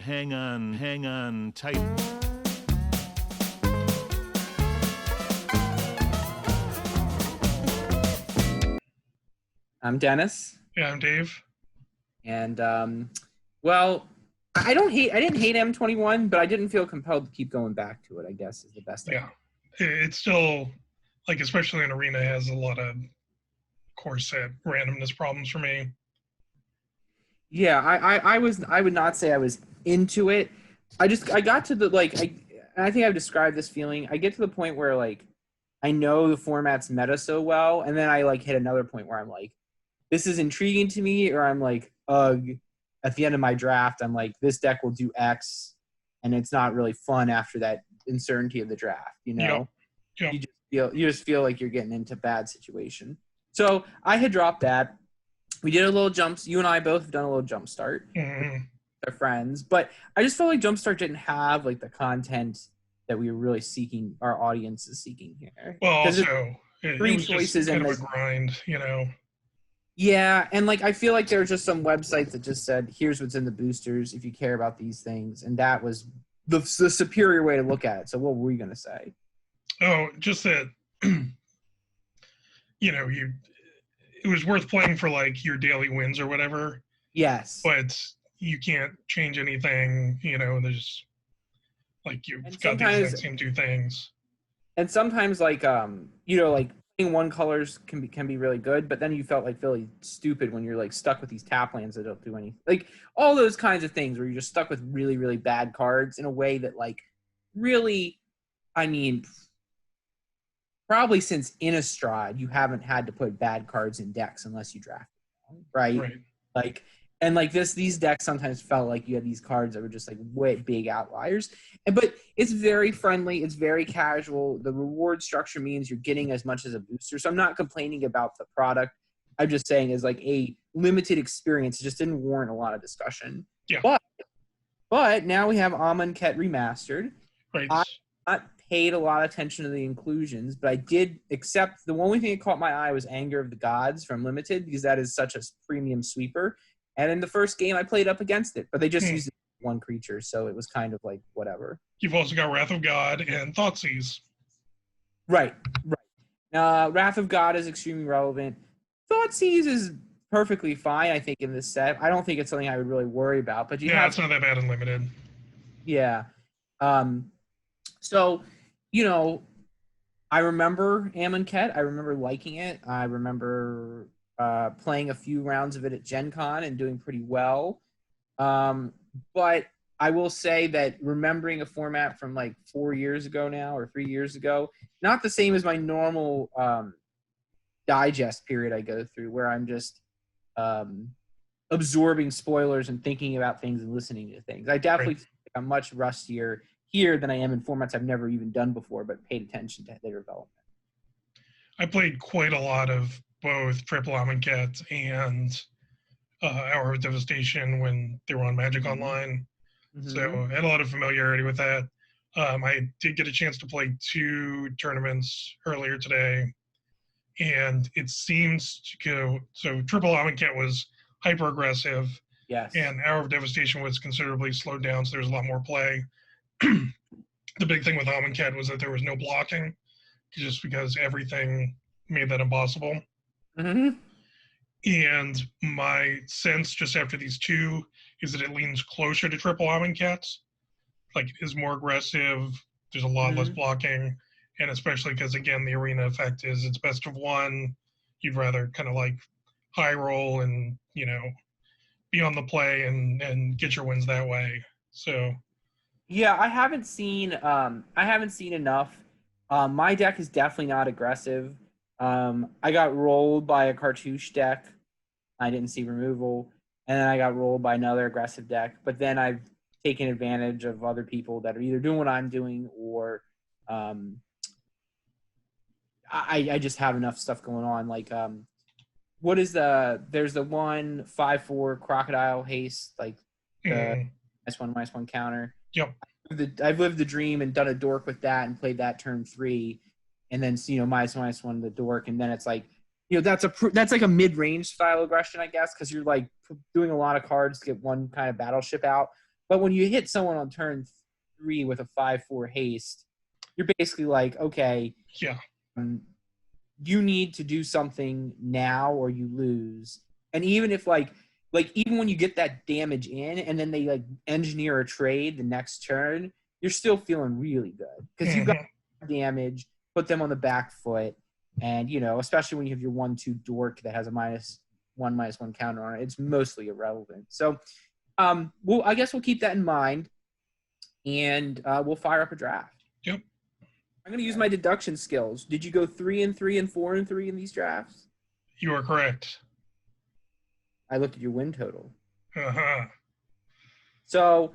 hang on tight. I'm Dennis. Yeah, I'm Dave. And well, I didn't hate M21, but I didn't feel compelled to keep going back to it, I guess is the best. Yeah. It's still, like, especially in Arena, has a lot of core set randomness problems for me. Yeah, I would not say I was into it. I got to the, like, I think I've described this feeling. I get to the point where, like, I know the format's meta so well, and then I, like, hit another point where I'm like, this is intriguing to me, or I'm like, ugh. At the end of my draft, I'm like, this deck will do X, and it's not really fun after that uncertainty of the draft, you know? Yep. You just feel like you're getting into bad situation. So I had dropped that. We did a little jumps. You and I both have done a little jump start. Mm-hmm. Our friends, but I just felt like Jumpstart didn't have, like, the content that we were really seeking. Our audience is seeking here. Well, also, it three was choices just kind and of a grind, you know? Yeah, and, like, I feel like there were just some websites that just said, here's what's in the boosters if you care about these things, and that was the superior way to look at it. So what were you going to say? Oh, just that, you know, it was worth playing for, like, your daily wins or whatever. Yes. But you can't change anything, you know, there's, like, you've got these exact same two things. And sometimes, like, you know, like, playing one colors can be really good, but then you felt like really stupid when you're, like, stuck with these tap lands that don't do anything. Like, all those kinds of things where you're just stuck with really, really bad cards in a way that, like, really, I mean, probably since Innistrad, you haven't had to put bad cards in decks unless you draft them, right? Like, and, like, these decks sometimes felt like you had these cards that were just, like, way big outliers. But it's very friendly. It's very casual. The reward structure means you're getting as much as a booster. So I'm not complaining about the product. I'm just saying as, like, a limited experience, it just didn't warrant a lot of discussion. Yeah. But now we have Amonkhet Remastered. Right. I not paid a lot of attention to the inclusions, but I did accept the only thing that caught my eye was Anger of the Gods from Limited, because that is such a premium sweeper. And in the first game, I played up against it, but they just used one creature, so it was kind of like whatever. You've also got Wrath of God and Thoughtseize. Right. Wrath of God is extremely relevant. Thoughtseize is perfectly fine, I think, in this set. I don't think it's something I would really worry about. But it's not that bad in Limited. Yeah. So, you know, I remember Amonkhet. I remember liking it. I remember playing a few rounds of it at Gen Con and doing pretty well. But I will say that remembering a format from, like, 4 years ago now or 3 years ago, not the same as my normal digest period I go through where I'm just absorbing spoilers and thinking about things and listening to things. I definitely think I'm much rustier here than I am in formats I've never even done before but paid attention to their development. I played quite a lot of both Triple Amonkhet and Hour of Devastation when they were on Magic Online. So I had a lot of familiarity with that. I did get a chance to play 2 tournaments earlier today, and it seems to go. So Triple Amonkhet was hyper aggressive, yes, and Hour of Devastation was considerably slowed down, so there was a lot more play. The big thing with Amonkhet was that there was no blocking, just because everything made that impossible. And my sense just after these 2 is that it leans closer to Triple Amonkhet. Like, it is more aggressive. There's a lot less blocking. And especially because, again, the arena effect is it's best of 1. You'd rather kind of, like, high roll and, you know, be on the play and get your wins that way. So. Yeah, I haven't seen enough. My deck is definitely not aggressive. I got rolled by a cartouche deck. I didn't see removal. And then I got rolled by another aggressive deck. But then I've taken advantage of other people that are either doing what I'm doing or I just have enough stuff going on. Like, there's the one 5/4 Crocodile Haste, like the -1/-1 counter. Yep. I've lived the dream and done a dork with that and played that turn 3. And then, you know, -1/-1 the dork. And then it's like, you know, that's like a mid-range style aggression, I guess, because you're, like, doing a lot of cards to get one kind of battleship out. But when you hit someone on turn 3 with a 5/4 haste, you're basically like, okay, Yeah. You need to do something now or you lose. And even if like even when you get that damage in and then they like engineer a trade the next turn, you're still feeling really good because you got damage, put them on the back foot, and especially when you have your 1/2 dork that has a -1/-1 counter on it, it's mostly irrelevant. So I guess we'll keep that in mind, and we'll fire up a draft. Yep. I'm going to use my deduction skills. Did you go 3 and 3 and 4 and 3 in these drafts? You are correct. I looked at your win total. Uh-huh. So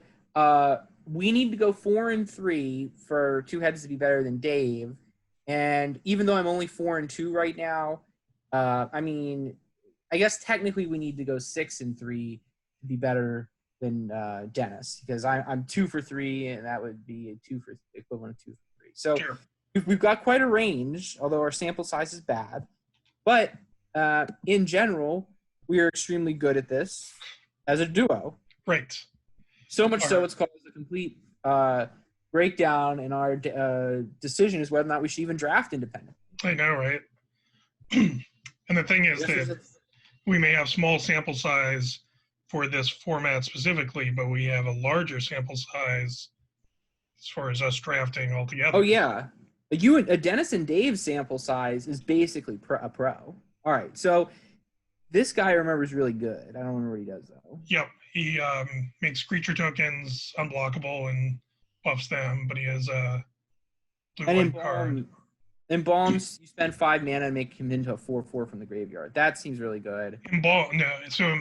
we need to go 4 and 3 for Two Heads to be better than Dave. And even though I'm only 4 and 2 right now, I mean, I guess technically we need to go 6 and 3 to be better than Dennis, because I'm 2 for 3, and that would be equivalent of 2 for 3. So Sure. we've got quite a range, although our sample size is bad. But in general, we are extremely good at this as a duo. Right. So much so Alright. it's called a complete breakdown, and our decision is whether or not we should even draft independent. I know, right? And the thing is that we may have small sample size for this format specifically, but we have a larger sample size as far as us drafting altogether. Oh yeah, Dennis and Dave's sample size is basically a pro. All right, so this guy I remember is really good. I don't remember what he does though. Yep. He makes creature tokens unblockable and buffs them, but he has a blue-white card. Embalms, you spend 5 mana and make him into a 4/4 from the graveyard. That seems really good. So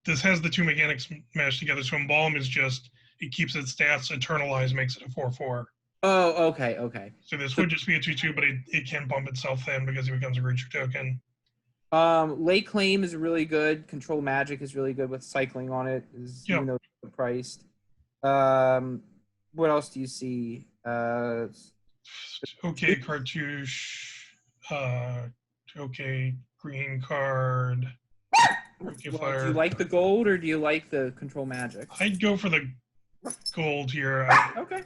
this has the two mechanics mashed together. So Embalm is just, it keeps its stats, Eternalize makes it a 4/4. Oh, okay. So this would just be a 2/2, but it can bump itself then because it becomes a creature token. Lay Claim is really good. Control Magic is really good with cycling on it, even though it's priced. What else do you see? Okay, Cartouche. Okay, green card. Okay, Well, flyer. do you like the gold or do you like the Control Magic? I'd go for the gold here. Okay,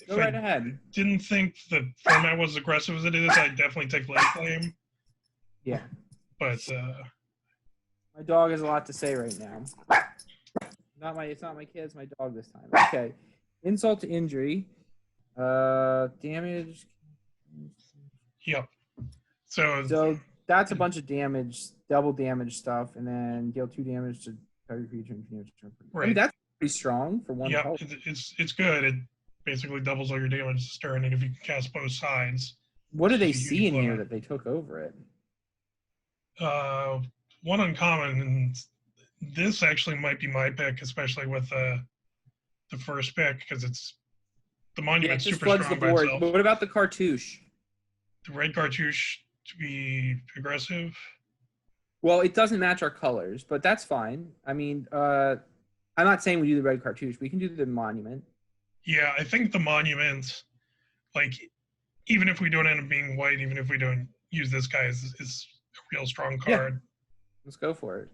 go right ahead. Didn't think the format was aggressive as it is. I'd definitely take Lay Claim. Yeah. But my dog has a lot to say right now. It's not my kids, my dog this time. Okay. Insult to injury. Damage. Yep. So that's a bunch of damage, double damage stuff, and then deal 2 damage to target creature and damage. Right. I mean, that's pretty strong for one. Yeah, it's good. It basically doubles all your damage this turn, and if you can cast both sides. What do they see in here that they took over it? One uncommon, and this actually might be my pick, especially with the first pick, because it's the monument's super floods strong the by board. itself. But what about the cartouche? The red cartouche to be aggressive. Well, it doesn't match our colors, but that's fine. I mean, I'm not saying we do the red cartouche. We can do the monument. Yeah, I think the monument, like, even if we don't end up being white, even if we don't use this guy, is a real strong card. Yeah. Let's go for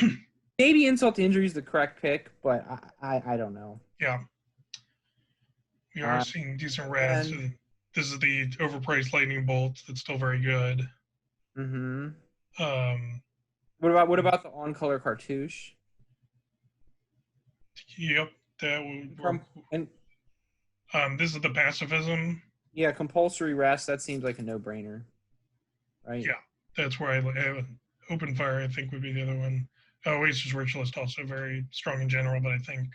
it. Maybe Insult to Injury is the correct pick, but I don't know. Yeah. We are seeing decent reds. This is the overpriced Lightning Bolt that's still very good. Mm-hmm. What about the on-color cartouche? Yep, that would work. And this is the pacifism. Yeah, compulsory rest. That seems like a no-brainer, right? Yeah, that's where I have open fire. I think would be the other one. Oasis Ritualist also very strong in general, but I think.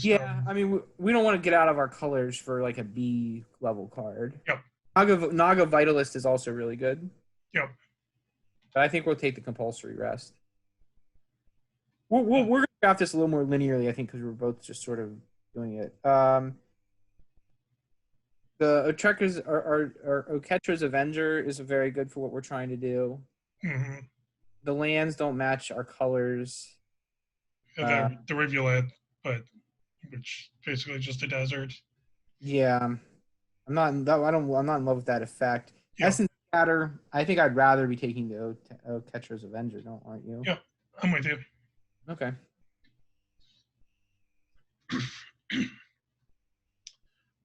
Yeah, I mean, we don't want to get out of our colors for like a B level card. Yep. Naga Vitalist is also really good. Yep. But I think we'll take the compulsory rest. We're going to draft this a little more linearly, I think, because we're both just sort of doing it. The Otreker's or Oketra's Avenger is very good for what we're trying to do. Mm-hmm. The lands don't match our colors. The Rivulet, which basically just a desert. Yeah, I'm not in love with that effect. Yeah. Essence Scatter. I think I'd rather be taking the Oketra's Avenger, aren't you? Yeah, I'm with you. Okay.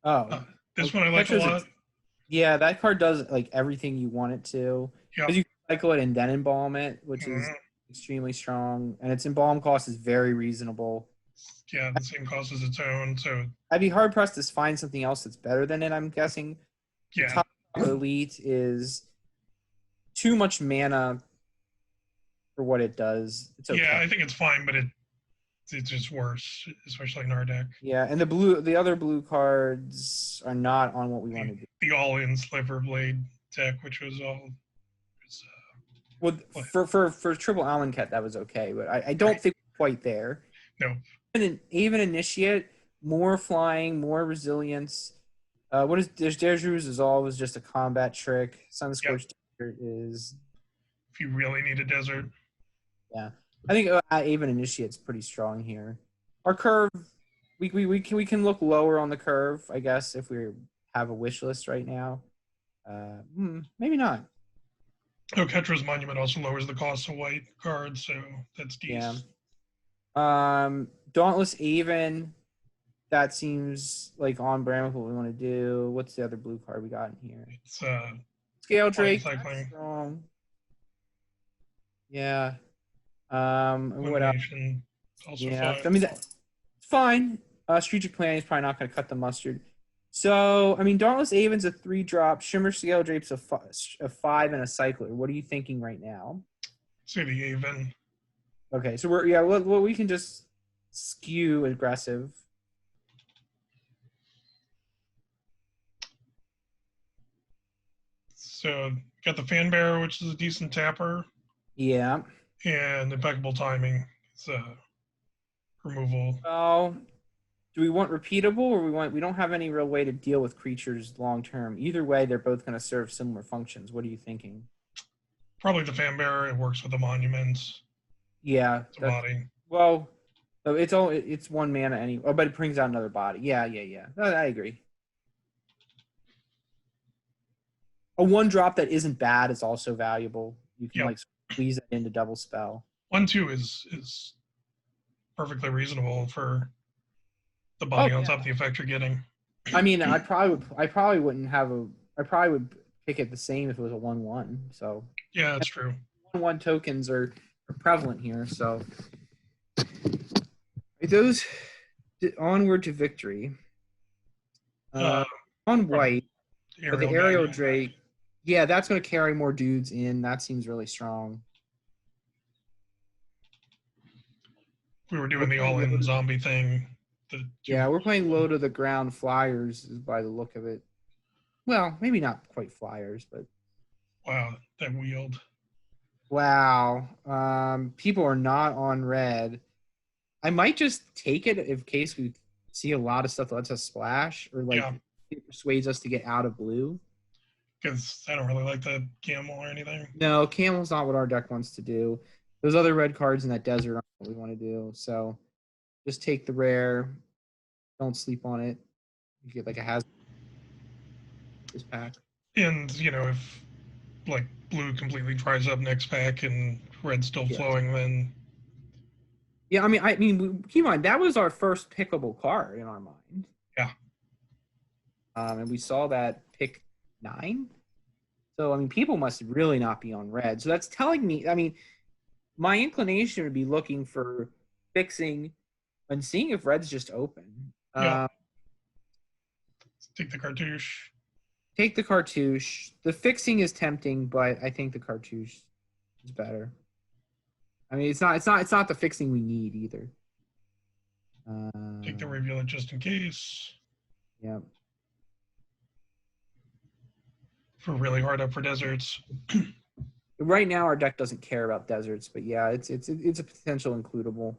Oh, This one I like a Petra's lot. yeah, that card does like everything you want it to. Yep. Because you can cycle it and then embalm it, which is Mhm. extremely strong, and its embalm cost is very reasonable. Yeah, the same cost as its own. So I'd be hard pressed to find something else that's better than it. I'm guessing the yeah, top elite is too much mana for what it does. It's okay. yeah, I think it's fine, but it's just worse, especially in our deck. Yeah, and the other blue cards are not on what we want to do. The all-in Sliver Blade deck, which was all. Was, Well, for triple Amonkhet, that was okay, but I don't Right. think we're quite there. No. Even initiate, more flying, more resilience. What is Deju's Resolve is just a combat trick. Sunscorched Desert is If you really need a desert, yeah. I think even initiate's pretty strong here. Our curve, we can look lower on the curve, I guess, if we have a wish list right now. Maybe not. oh, Ketra's Monument also lowers the cost of white cards, so that's decent. Yeah. Dauntless Aven, that seems like on brand with what we want to do. What's the other blue card we got in here? It's Scale Drake, cycling. strong. Yeah. What else? Elimination, also Yeah, fine. I mean that's fine. Strategic planning is probably not going to cut the mustard. So, I mean, Dauntless Aven's a 3-drop. Shimmer Scale Drape's a 5 and a cycler. What are you thinking right now? Say the Aven. Okay, so well, we can just skew aggressive. So got the Fan Bearer, which is a decent tapper, Yeah. and Impeccable Timing. It's removal. Oh, do we want repeatable, or we don't have any real way to deal with creatures long term. Either way, they're both going to serve similar functions. What are you thinking? Probably the Fan Bearer. It works with the monuments. Yeah. It's a body. Well, it's 1 mana anyway. Oh, but it brings out another body. Yeah. No, I agree. A 1-drop that isn't bad is also valuable. You can like squeeze it into double spell. 1/2 is perfectly reasonable for the body on top of the effect you're getting. I mean, I probably wouldn't have I probably would pick it the same if it was a 1/1. So yeah, that's true. 1/1 tokens are prevalent here. So those onward to victory. On white, but the Aerial Drake, yeah, that's going to carry more dudes in. That seems really strong. We were doing the all-in zombie thing. Yeah, we're playing low to the ground flyers by the look of it. Well, maybe not quite flyers, but wow, that wield. Wow. People are not on red. I might just take it in case we see a lot of stuff that lets us splash, or like it persuades us to get out of blue. Because I don't really like the camel or anything. No, camel's not what our deck wants to do. Those other red cards in that desert aren't what we want to do. So just take the rare. Don't sleep on it. You get like a hazard. This pack. And, if like blue completely dries up next pack and red's still flowing, then. Yeah, I mean, keep in mind, that was our first pickable card in our mind. Yeah. And we saw that pick 9. So, I mean, people must really not be on red. So that's telling me, I mean, my inclination would be looking for fixing and seeing if red's just open. Take the cartouche. Take the cartouche. The fixing is tempting, but I think the cartouche is better. I mean, it's not the fixing we need either. Take the reveal it just in case. Yeah. We're really hard up for deserts. Right now, our deck doesn't care about deserts, but yeah, it's a potential includable.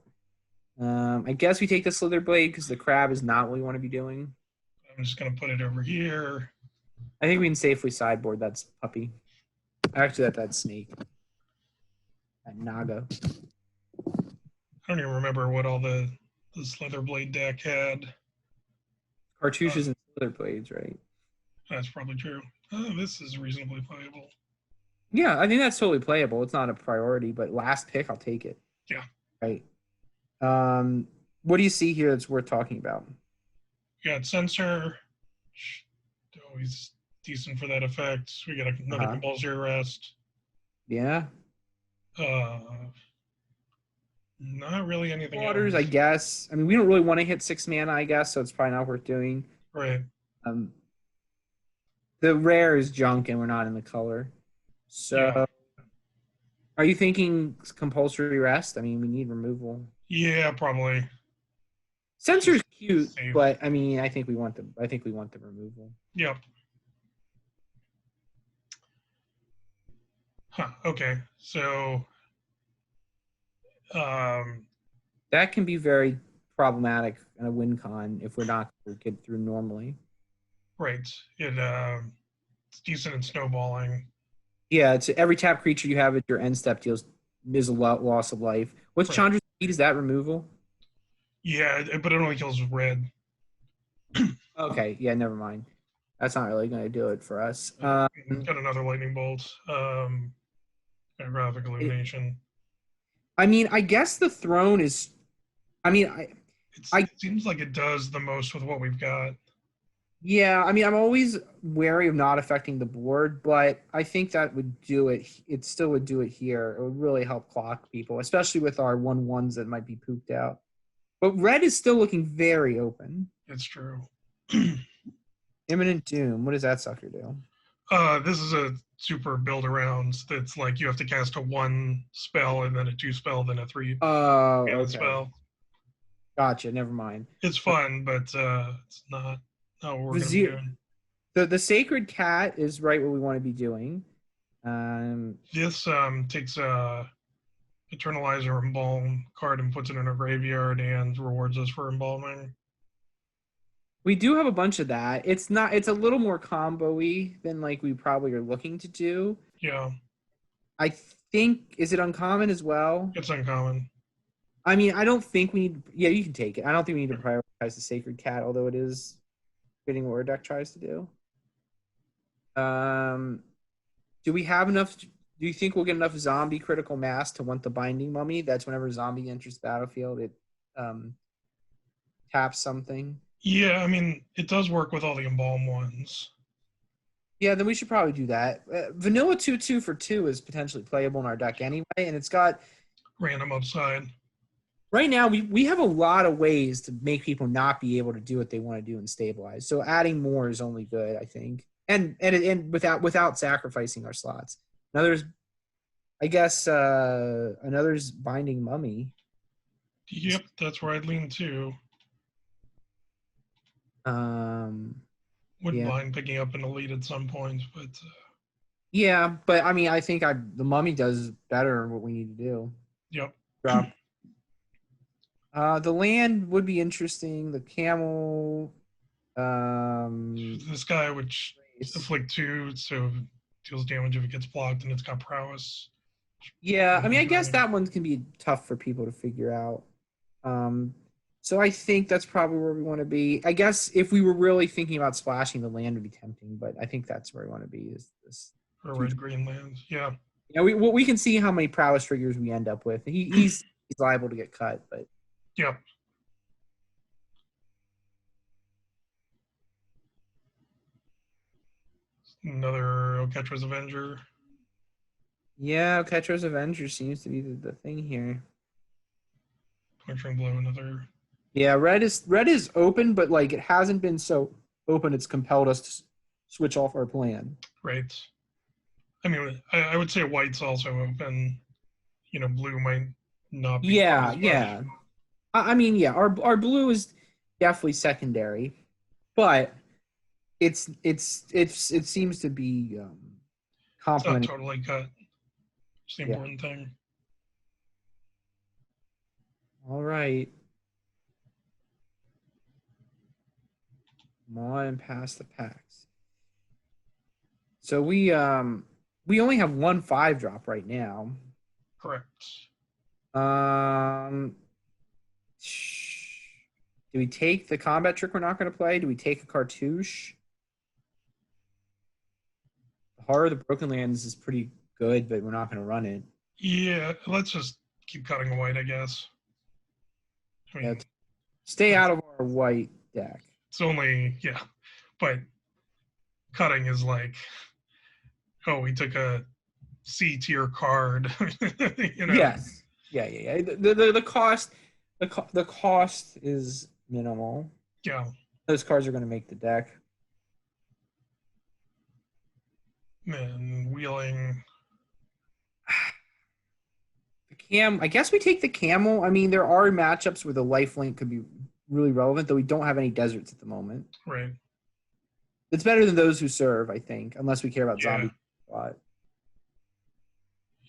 I guess we take the Slither Blade because the crab is not what we want to be doing. I'm just gonna put it over here. I think we can safely sideboard that puppy. Actually, that's snake. That Naga. I don't even remember what all the Slither Blade deck had. Cartouches and Slither Blades, right? That's probably true. Oh, this is reasonably playable. Yeah, I think that's totally playable. It's not a priority, but last pick, I'll take it. Yeah. Right. What do you see here that's worth talking about? You got Censor, which always decent for that effect. We got another compulsory rest. Yeah. Not really anything Waters, else. I guess. I mean, we don't really want to hit 6 mana, I guess, so it's probably not worth doing. Right. The rare is junk, and we're not in the color. So, Are you thinking compulsory rest? I mean, we need removal. Yeah, probably. Censor's cute, Safe. but I mean, I think we want the removal. Yep. Huh. Okay. So, that can be very problematic in a win con if we're not going to get through normally. right. It's decent in snowballing. Yeah, it's every tap creature you have at your end step is a loss of life. What's Right. Chandra's speed? Is that removal? Yeah, but it only kills red. Okay, yeah, never mind. That's not really going to do it for us. Got another lightning bolt. Graphic illumination. I mean, I guess the throne is. I mean, It seems like it does the most with what we've got. Yeah, I mean, I'm always wary of not affecting the board, but I think that would do it. It still would do it here. It would really help clock people, especially with our 1/1s that might be pooped out. But red is still looking very open. It's true. Imminent Doom. What does that sucker do? This is a super build around that's like you have to cast a 1 spell and then a 2 spell, then a 3 Okay. spell. Gotcha. Never mind. It's fun, but it's not what we're going to be doing. The Sacred Cat is right what we want to be doing. This takes a Eternalizer Embalm card and puts it in a graveyard and rewards us for embalming. We do have a bunch of that. It's a little more combo-y than like we probably are looking to do. Yeah. I think, is it uncommon as well? It's uncommon. I mean, I don't think we need, yeah, you can take it. I don't think we need to prioritize the Sacred Cat, although it is fitting what our deck tries to do. Do we have enough, do you think we'll get enough zombie critical mass to want the Binding Mummy? That's whenever zombie enters the battlefield, it taps something. Yeah, I mean, it does work with all the embalm ones. Yeah, then we should probably do that. Vanilla 2/2 for 2 is potentially playable in our deck anyway, and it's got random upside. Right now, we have a lot of ways to make people not be able to do what they want to do and stabilize. So adding more is only good, I think, and without sacrificing our slots. Now there's, I guess, another's Binding Mummy. Yep, that's where I'd lean too. Wouldn't mind picking up an elite at some point, but yeah, but I mean, I think the Mummy does better what we need to do. Yep. Drop. The land would be interesting. The camel. This guy, which afflict 2, so deals damage if it gets blocked, and it's got prowess. Yeah, I mean, I guess that one can be tough for people to figure out. So I think that's probably where we want to be. I guess if we were really thinking about splashing, the land would be tempting, but I think that's where we want to be. Is this or red-green land? Yeah. Yeah, we can see how many prowess triggers we end up with. He's liable to get cut, but. Yep. Another Oketra's Avenger. Yeah, Oketra's Avenger seems to be the thing here. Puncturing Blow, another. Yeah, red is open, but like it hasn't been so open it's compelled us to switch off our plan. Right. I mean, I would say white's also open. Blue might not be. Yeah. I mean, yeah, our blue is definitely secondary, but it seems to be complementing. It's not totally cut. It's the important thing. All right. Come on, pass the packs. So we only have 1 5-drop right now. Correct. Do we take the combat trick we're not going to play? Do we take a cartouche? The Horror of the Broken Lands is pretty good, but we're not going to run it. Yeah, let's just keep cutting white, I guess. Stay out of our white deck. It's only, but cutting is like, oh, we took a C tier card. You know? Yes. Yeah. The cost, the cost is minimal. Yeah. Those cards are going to make the deck. And wheeling. I guess we take the camel. I mean, there are matchups where the lifelink could be really relevant, though we don't have any deserts at the moment. Right. It's better than those who serve, I think, unless we care about Yeah. zombie a lot.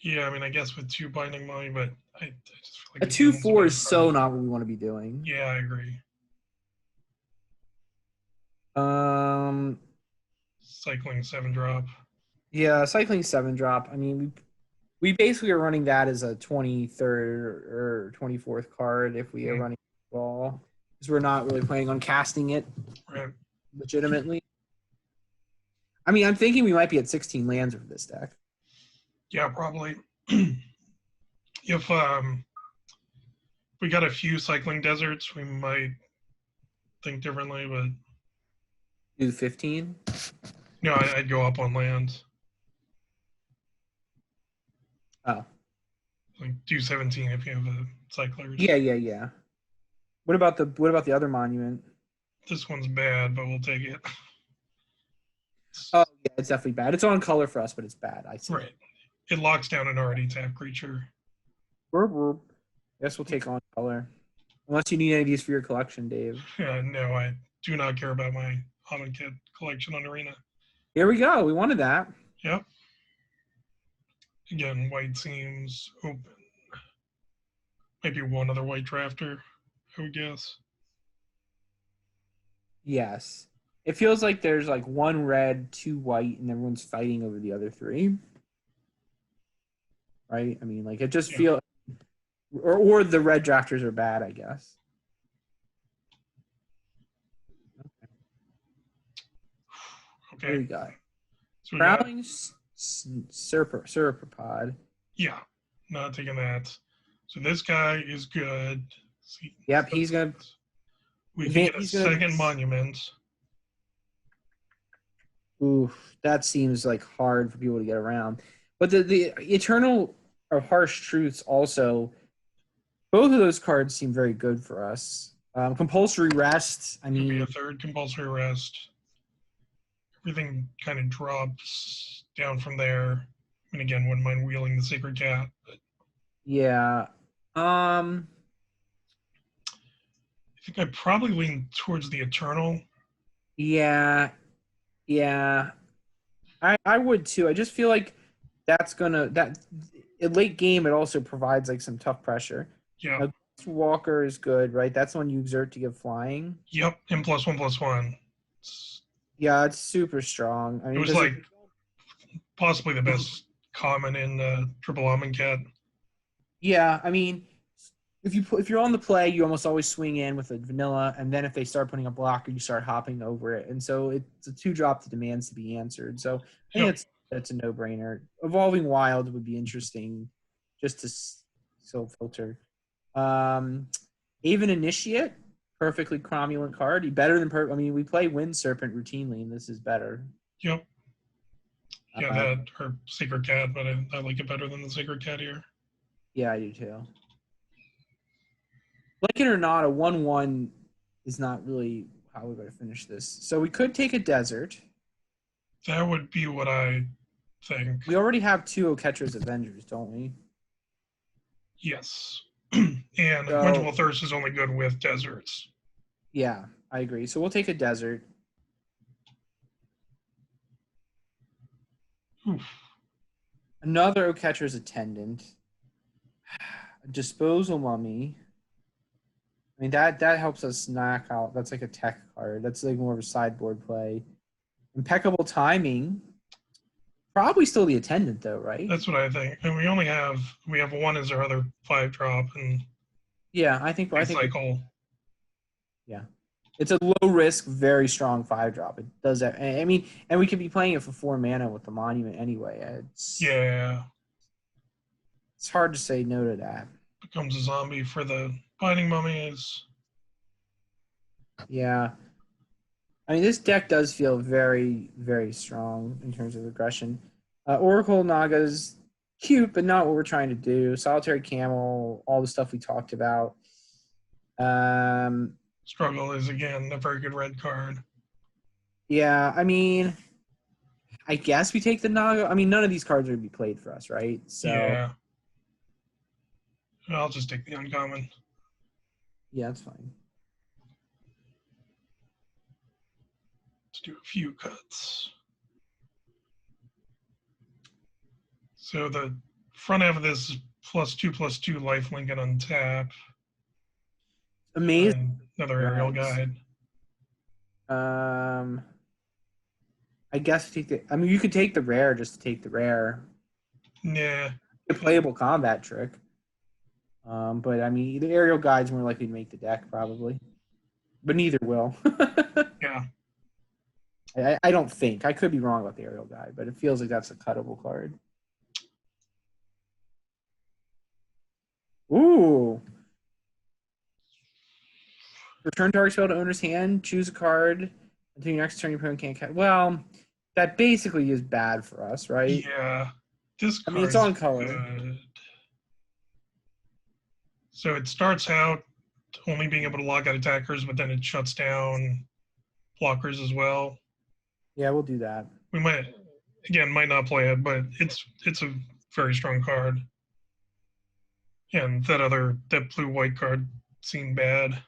Yeah, I mean, I guess with 2 binding money, but I just feel like A the camel's 2/4 better is so card. not what we want to be doing. Yeah, I agree. Cycling 7 drop. Yeah, cycling 7 drop. I mean, we basically are running that as a 23rd or 24th card if we are running ball, because we're not really planning on casting it Right. legitimately. I mean, I'm thinking we might be at 16 lands with this deck. Yeah, probably. If we got a few cycling deserts, we might think differently, but Do 15? no, I'd go up on land. Oh. Like do 17 if you have a cycler. Yeah. What about the other monument? This one's bad, but we'll take it. Oh yeah, it's definitely bad. It's on color for us, but it's bad. I see. Right. It locks down an already tapped creature. I guess we'll take on color. Unless you need any of these for your collection, Dave. No, I do not care about my Amonkhet collection on Arena. Here we go. We wanted that. Yep. Again, white seems open. Maybe one other white drafter, I would guess. Yes. It feels like there's like 1 red, 2 white, and everyone's fighting over the other 3. Right? I mean, like it just feels, or the red drafters are bad, I guess. Okay. What do we got? So we Prowling Serpapod. Yeah, not taking that. So this guy is good. See, Yep, he's gonna. We can get a he's gonna- second monument. Oof, that seems like hard for people to get around. But the Eternal of Harsh Truths also, both of those cards seem very good for us. Compulsory Rest, I Could be mean, a third compulsory rest. Everything kind of drops down from there. And again, wouldn't mind wheeling the Sacred Cat. But yeah. I think I'd probably lean towards the Eternal. Yeah. I would too. I just feel like that's that in late game it also provides like some tough pressure. Yeah. Now, Walker is good, right? That's the one you exert to give flying. Yep. And +1/+1. Yeah, it's super strong. I mean, It was like possibly the best common in Triple Amonkhet. yeah, I mean, if you're on the play, you almost always swing in with a vanilla, and then if they start putting a blocker, you start hopping over it, and so it's a 2-drop that demands to be answered. So I think that's a no-brainer. Evolving Wild would be interesting, just to so filter. Aven Initiate, perfectly cromulent card. Better than I mean, we play Wind Serpent routinely, and this is better. Yep. Yeah, that or Sacred Cat, but I like it better than the Sacred Cat here. Yeah, I do too. Like it or not, a 1/1 is not really how we're going to finish this. So we could take a desert. That would be what I think. We already have 2 Oketras Avengers, don't we? Yes. And Quenchable Thirst is only good with deserts. Yeah, I agree. So we'll take a desert. Oof. Another Oketra's Attendant. A Disposal Mummy. I mean, that helps us knock out. That's like a tech card. That's like more of a sideboard play. Impeccable Timing. Probably still the Attendant, though, right? That's what I think. And we have 1 as our other 5-drop and yeah, I think cycle. Yeah. It's a low risk, very strong 5-drop. It does that. I mean, and we could be playing it for 4 mana with the monument anyway. It's hard to say no to that. Becomes a zombie for the Binding Mummies. Yeah. I mean, this deck does feel very, very strong in terms of aggression. Oracle Naga's cute, but not what we're trying to do. Solitary Camel, all the stuff we talked about. Struggle is, again, a very good red card. Yeah, I mean, I guess we take the Naga. I mean, none of these cards are going to be played for us, right? So Yeah. I'll just take the uncommon. yeah, that's fine. Let's do a few cuts. So the front half of this is +2/+2 lifelink and untap. Amazing. And another aerial Nice. guide. I guess I mean, you could take the rare just to take the rare. Yeah. A playable combat trick. But I mean, the aerial guide's more likely to make the deck probably, but neither will. Yeah. I don't think. I could be wrong about the aerial guide, but it feels like that's a cuttable card. Ooh. Return target spell to owner's hand. Choose a card until your next turn. Your opponent can't cast. Well, that basically is bad for us, right? Yeah. This I mean, it's card's on color. good. So it starts out only being able to lock out attackers, but then it shuts down blockers as well. Yeah, we'll do that. We might not play it, but it's a very strong card. And that blue-white card seemed bad.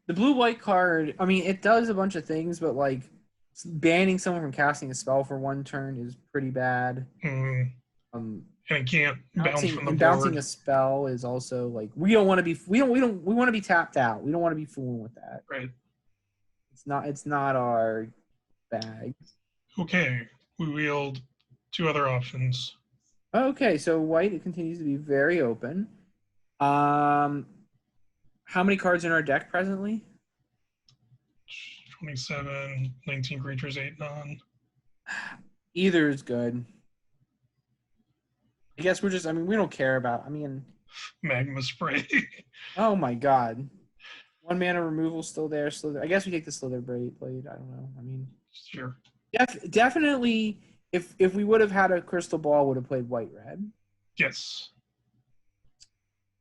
The blue-white card, I mean, it does a bunch of things, but like banning someone from casting a spell for one turn is pretty bad. And it can't bounce from the board. Bouncing a spell is also like we want to be tapped out. We don't want to be fooling with that. Right. It's not our bag. Okay. We wield two other options. Okay, so white continues to be very open. How many cards in our deck presently? 27, 19 creatures, 8 non. Either is good. I guess we don't care about, Magma spray. oh my god. 1 mana removal still there. I guess we take the Slither Blade. I don't know. Sure. Definitely, if we would have had a crystal ball, would have played white red. Yes.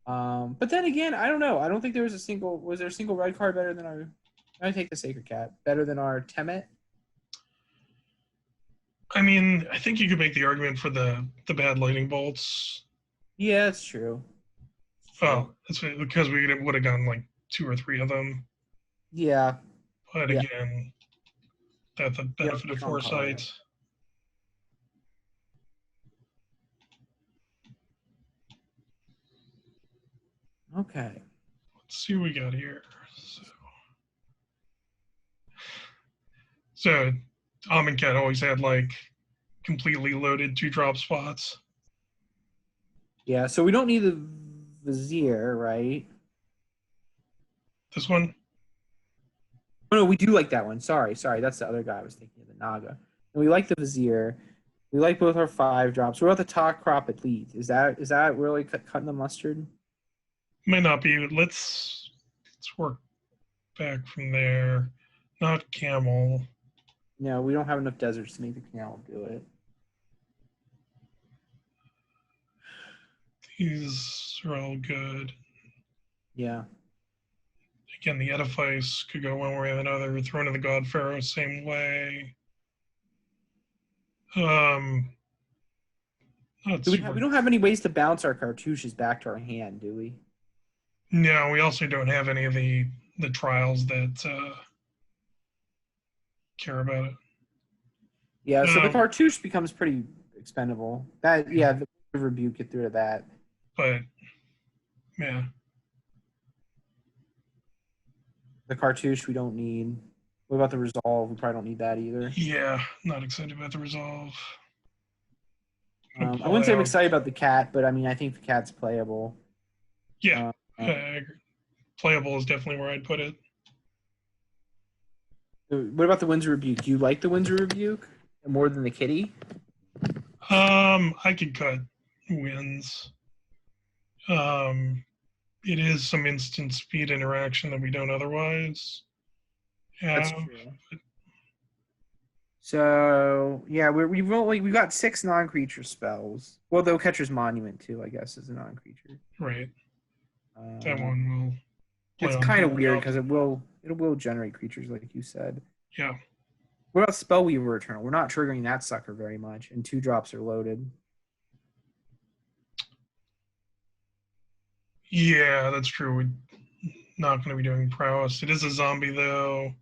But then again, I don't know. I don't think there was a single red card better than our. I take the Sacred Cat better than our Temet. I mean, I think you could make the argument for the bad lightning bolts. Yeah, it's true. Oh, that's because we would have gotten like 2 or 3 of them. Yeah. But again, that's the benefit of foresight. Okay. Let's see what we got here. So Amonkhet always had like completely loaded 2-drop spots. Yeah, so we don't need the Vizier, right? This one? Oh, no, we do like that one. Sorry. That's the other guy I was thinking of, the Naga. And we like the Vizier. We like both our 5-drops. What about the Talk Crop Elite? Is that really cutting the mustard? Might not be. Let's work back from there. Not Camel. No, we don't have enough deserts to make the Camel do it. These are all good. Yeah. Again, the Edifice could go one way or another. Throne of the God Pharaoh, same way. We don't have any ways to bounce our cartouches back to our hand, do we? No, we also don't have any of the trials that care about it. Yeah, so the cartouche becomes pretty expendable. The Rebuke, get through to that. But yeah. The cartouche we don't need. What about the Resolve? We probably don't need that either. Yeah, not excited about the Resolve. I wouldn't say I'm excited about the Cat, but I think the Cat's playable. Yeah, playable is definitely where I'd put it. What about the Windsor Rebuke? Do you like the Windsor Rebuke more than the Kitty? I could cut Winds. It is some instant speed interaction that we don't otherwise. That's Yeah. true. So yeah, we've got 6 non-creature spells. Well, though Catcher's Monument too, I guess, is a non-creature. Right. That one will play It's on kind of turn weird up. because it will generate creatures like you said. Yeah. What about Spellweaver Eternal? We're not triggering that sucker very much, and 2-drops are loaded. Yeah, that's true. We're not going to be doing prowess. It is a zombie though.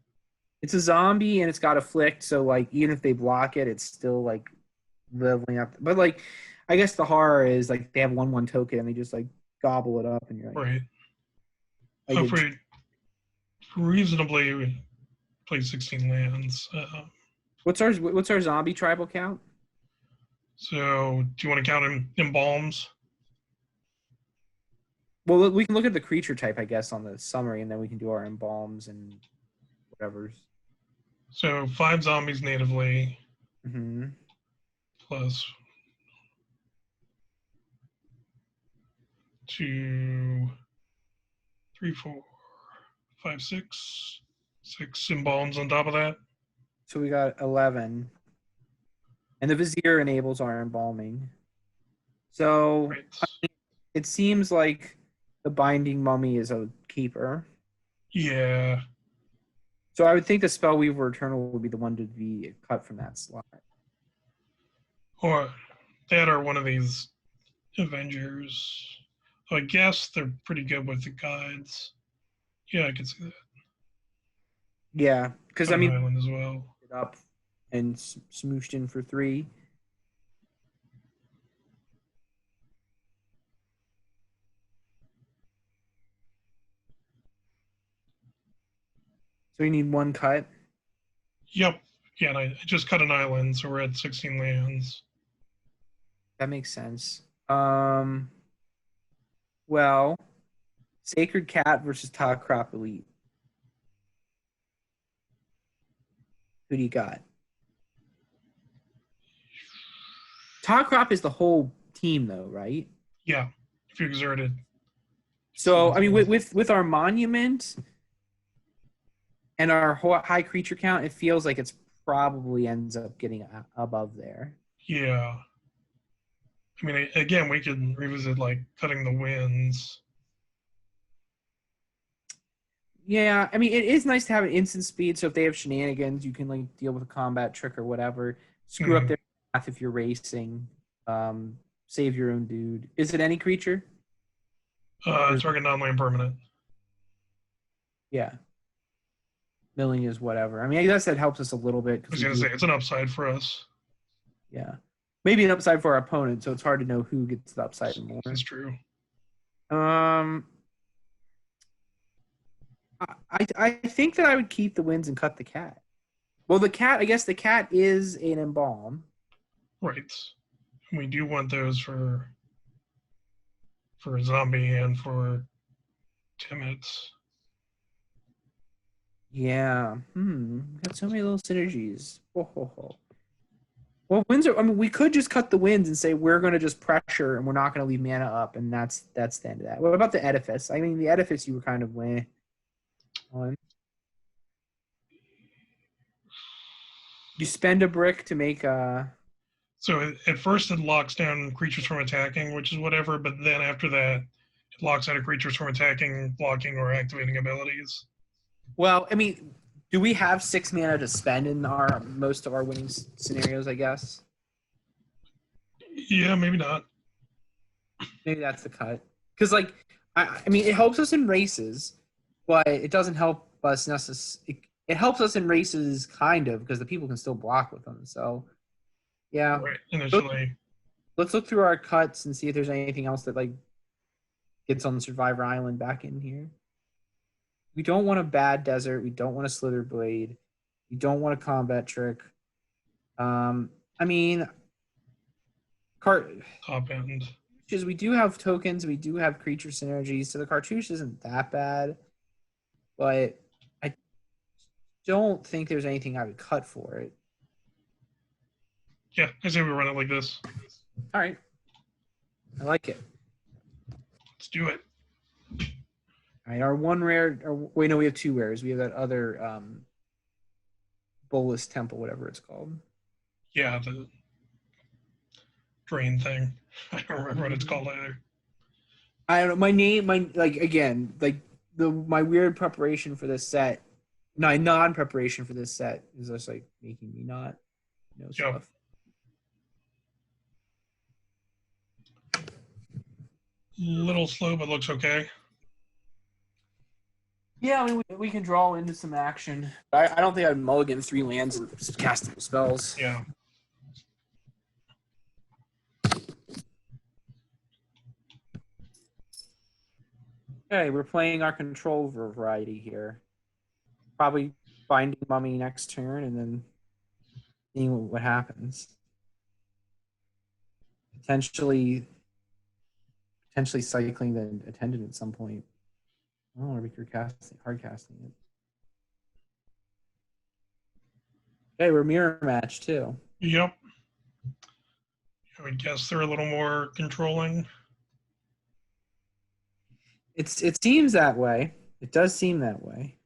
It's a zombie and it's got afflict, so like even if they block it, it's still like leveling up. But like, I guess the horror is like they have 1/1 token and they just like gobble it up, and you're like, Right. like If we reasonably play 16 lands. what's our zombie tribal count? So do you want to count in embalms? Well, we can look at the creature type, I guess, on the summary, and then we can do our embalms and whatever's. So 5 zombies natively Mm-hmm. plus 2, 3, 4, 5, 6. 6 embalms on top of that. So we got 11, and the Vizier enables our embalming. So Right. it seems like the Binding Mummy is a keeper. Yeah. So I would think the Spellweaver Eternal would be the one to be cut from that slot. Or that or one of these Avengers. So I guess they're pretty good with the guides. Yeah, I can see that. Yeah, because I On mean, Island as well. it up and smooshed in for 3. So you need 1 cut. Yep. Yeah, and I just cut an island, so we're at 16 lands. That makes sense. Well, Sacred Cat versus Crop Elite. Who do you got? Crop is the whole team, though, right? Yeah, if you exert it. So I mean, with our monument and our high creature count, it feels like it's probably ends up getting above there. Yeah. I mean, again, we could revisit like cutting the winds. Yeah, I mean, it is nice to have an instant speed. So if they have shenanigans, you can like deal with a combat trick or whatever. Screw up their path if you're racing. Save your own dude. Is it any creature? Target non-land permanent. Yeah. Milling is whatever. I mean, I guess that helps us a little bit. I was going to say, it's an upside for us. Yeah. Maybe an upside for our opponent, so it's hard to know who gets the upside more. That's true. I think that I would keep the winds and cut the cat. Well, the cat, I guess the cat is an embalm. Right. We do want those for a zombie and for timids. Yeah. Got so many little synergies. Well, winds are. I mean, we could just cut the winds and say we're going to just pressure and we're not going to leave mana up, and that's the end of that. What about the edifice? I mean, the edifice you were kind of weh on. You spend a brick to make a. So at first it locks down creatures from attacking, which is whatever, but then after that, it locks out of creatures from attacking, blocking, or activating abilities. Well, I mean, do we have 6 mana to spend in our most of our winning scenarios? I guess Yeah, maybe not. maybe that's the cut. Because like, I mean, it helps us in races, but it doesn't help us necessarily. It helps us in races kind of because the people can still block with them. So yeah, Right, initially. let's look through our cuts and see if there's anything else that like gets on the Survivor Island back in here. We don't want a bad desert. We don't want a slither blade. We don't want a combat trick. I mean, Top end. we do have tokens. We do have creature synergies. So the cartouche isn't that bad, but I don't think there's anything I would cut for it. Yeah, I say we run it like this. All right, I like it. Let's do it. All right, our one rare. Or, wait, no, we have 2 rares. We have that other Bolus Temple, whatever it's called. Yeah, the drain thing. I don't remember what it's called either. I don't know. My weird preparation for this set, my non-preparation for this set is just like making me not know stuff. Little slow, but looks okay. Yeah, I mean, we can draw into some action. I don't think I'd mulligan 3 lands and just cast some spells. Yeah. Okay, we're playing our control variety here. Probably binding Mummy next turn and then seeing what happens. Potentially cycling the attendant at some point. I don't want to be hard casting it. Okay, we're mirror match too. Yep. I would guess they're a little more controlling. It seems that way. It does seem that way.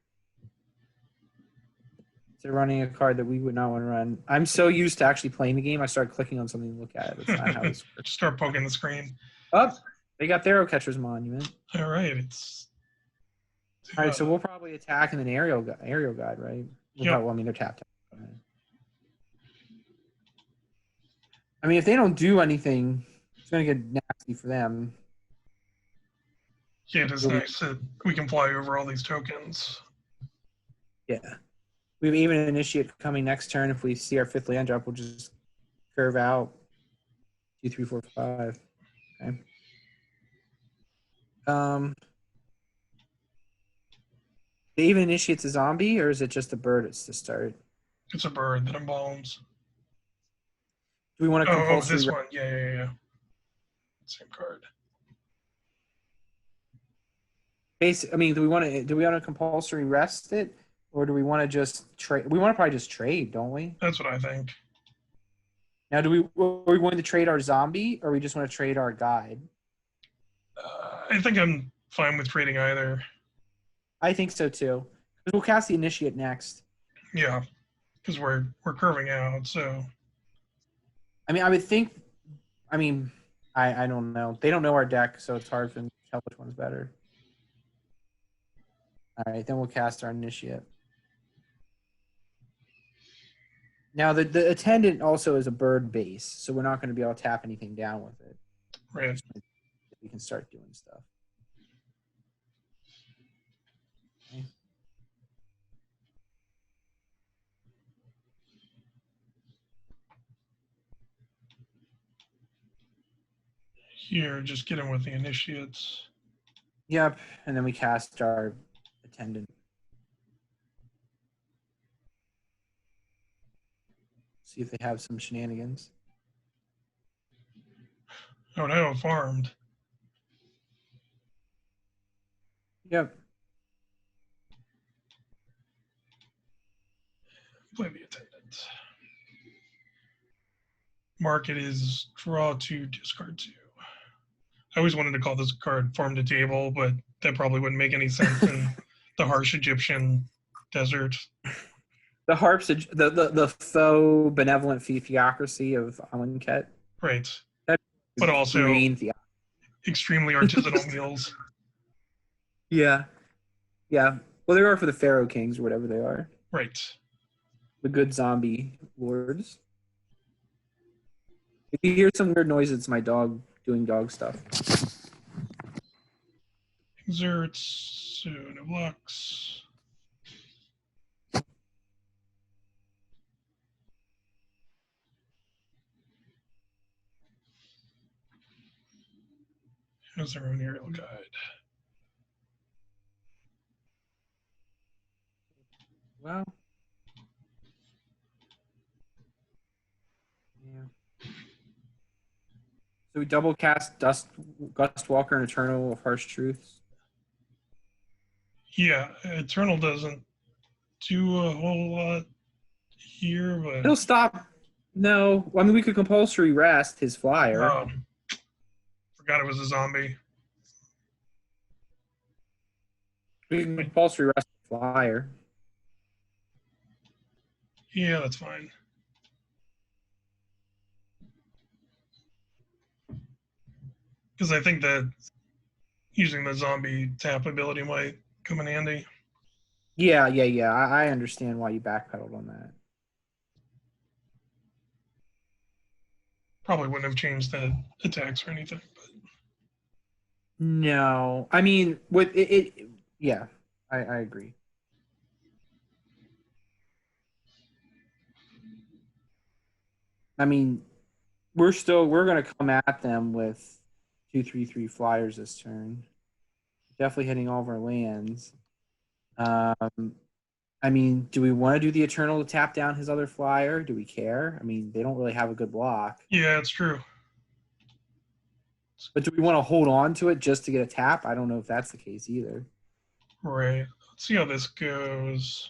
They're running a card that we would not want to run. I'm so used to actually playing the game, I start clicking on something to look at it. That's not how this works. Just start poking the screen. Oh, they got Thero Catcher's Monument. All right, it's. All right, so we'll probably attack and then aerial guide, right? Yep. Well, I mean, they're tapped. I mean, if they don't do anything, it's going to get nasty for them. Yeah, it is nice that we can fly over all these tokens. Yeah. We have even an initiate coming next turn. If we see our 5th land drop, we'll just curve out 2, 3, 4, 5. Okay. They even initiates a zombie, or is it just a bird? It's to start. It's a bird that embalms. Do we want to compulsory? This one. Yeah. Same card. I mean, do we want to compulsory rest it, or do we want to just trade? We want to probably just trade, don't we? That's what I think. Now, are we going to trade our zombie, or we just want to trade our guide? I think I'm fine with trading either. I think so too. Because we'll cast the initiate next. Yeah, because we're curving out. So. I mean, I would think. I mean, I don't know. They don't know our deck, so it's hard for them to tell which one's better. All right, then we'll cast our initiate. Now, the attendant also is a bird base, so we're not going to be able to tap anything down with it. Right. We can start doing stuff. Okay. Here, just get in with the initiates. Yep, and then we cast our attendant. See if they have some shenanigans. Oh no, farmed. Yep. Play the attendant. Market is draw 2, discard 2. I always wanted to call this card Farm to Table, but that probably wouldn't make any sense in the harsh Egyptian desert. The harps, the faux benevolent theocracy of Amonkhet. Right. But also extremely artisanal meals. Yeah. Yeah. Well, they are for the Pharaoh Kings or whatever they are. Right. The good zombie lords. If you hear some weird noises, it's my dog doing dog stuff. Exerts, so no blocks. Here's our own aerial guide. Well. Yeah. So we double cast Gust Walker and Eternal of Harsh Truths. Yeah, Eternal doesn't do a whole lot here, but It'll stop. No, I mean we could compulsory rest his flyer. Forgot it was a zombie. We can compulsory rest the flyer. Yeah, that's fine. Because I think that using the zombie tap ability might come in handy. Yeah. I understand why you backpedaled on that. Probably wouldn't have changed the attacks or anything. But No, I mean with it yeah, I agree. I mean, we're gonna come at them with 2/3/3 flyers this turn. Definitely hitting all of our lands. I mean, do we want to do the Eternal to tap down his other flyer? Do we care? I mean, they don't really have a good block. yeah, it's true. But do we want to hold on to it just to get a tap? I don't know if that's the case either. Right. Let's see how this goes.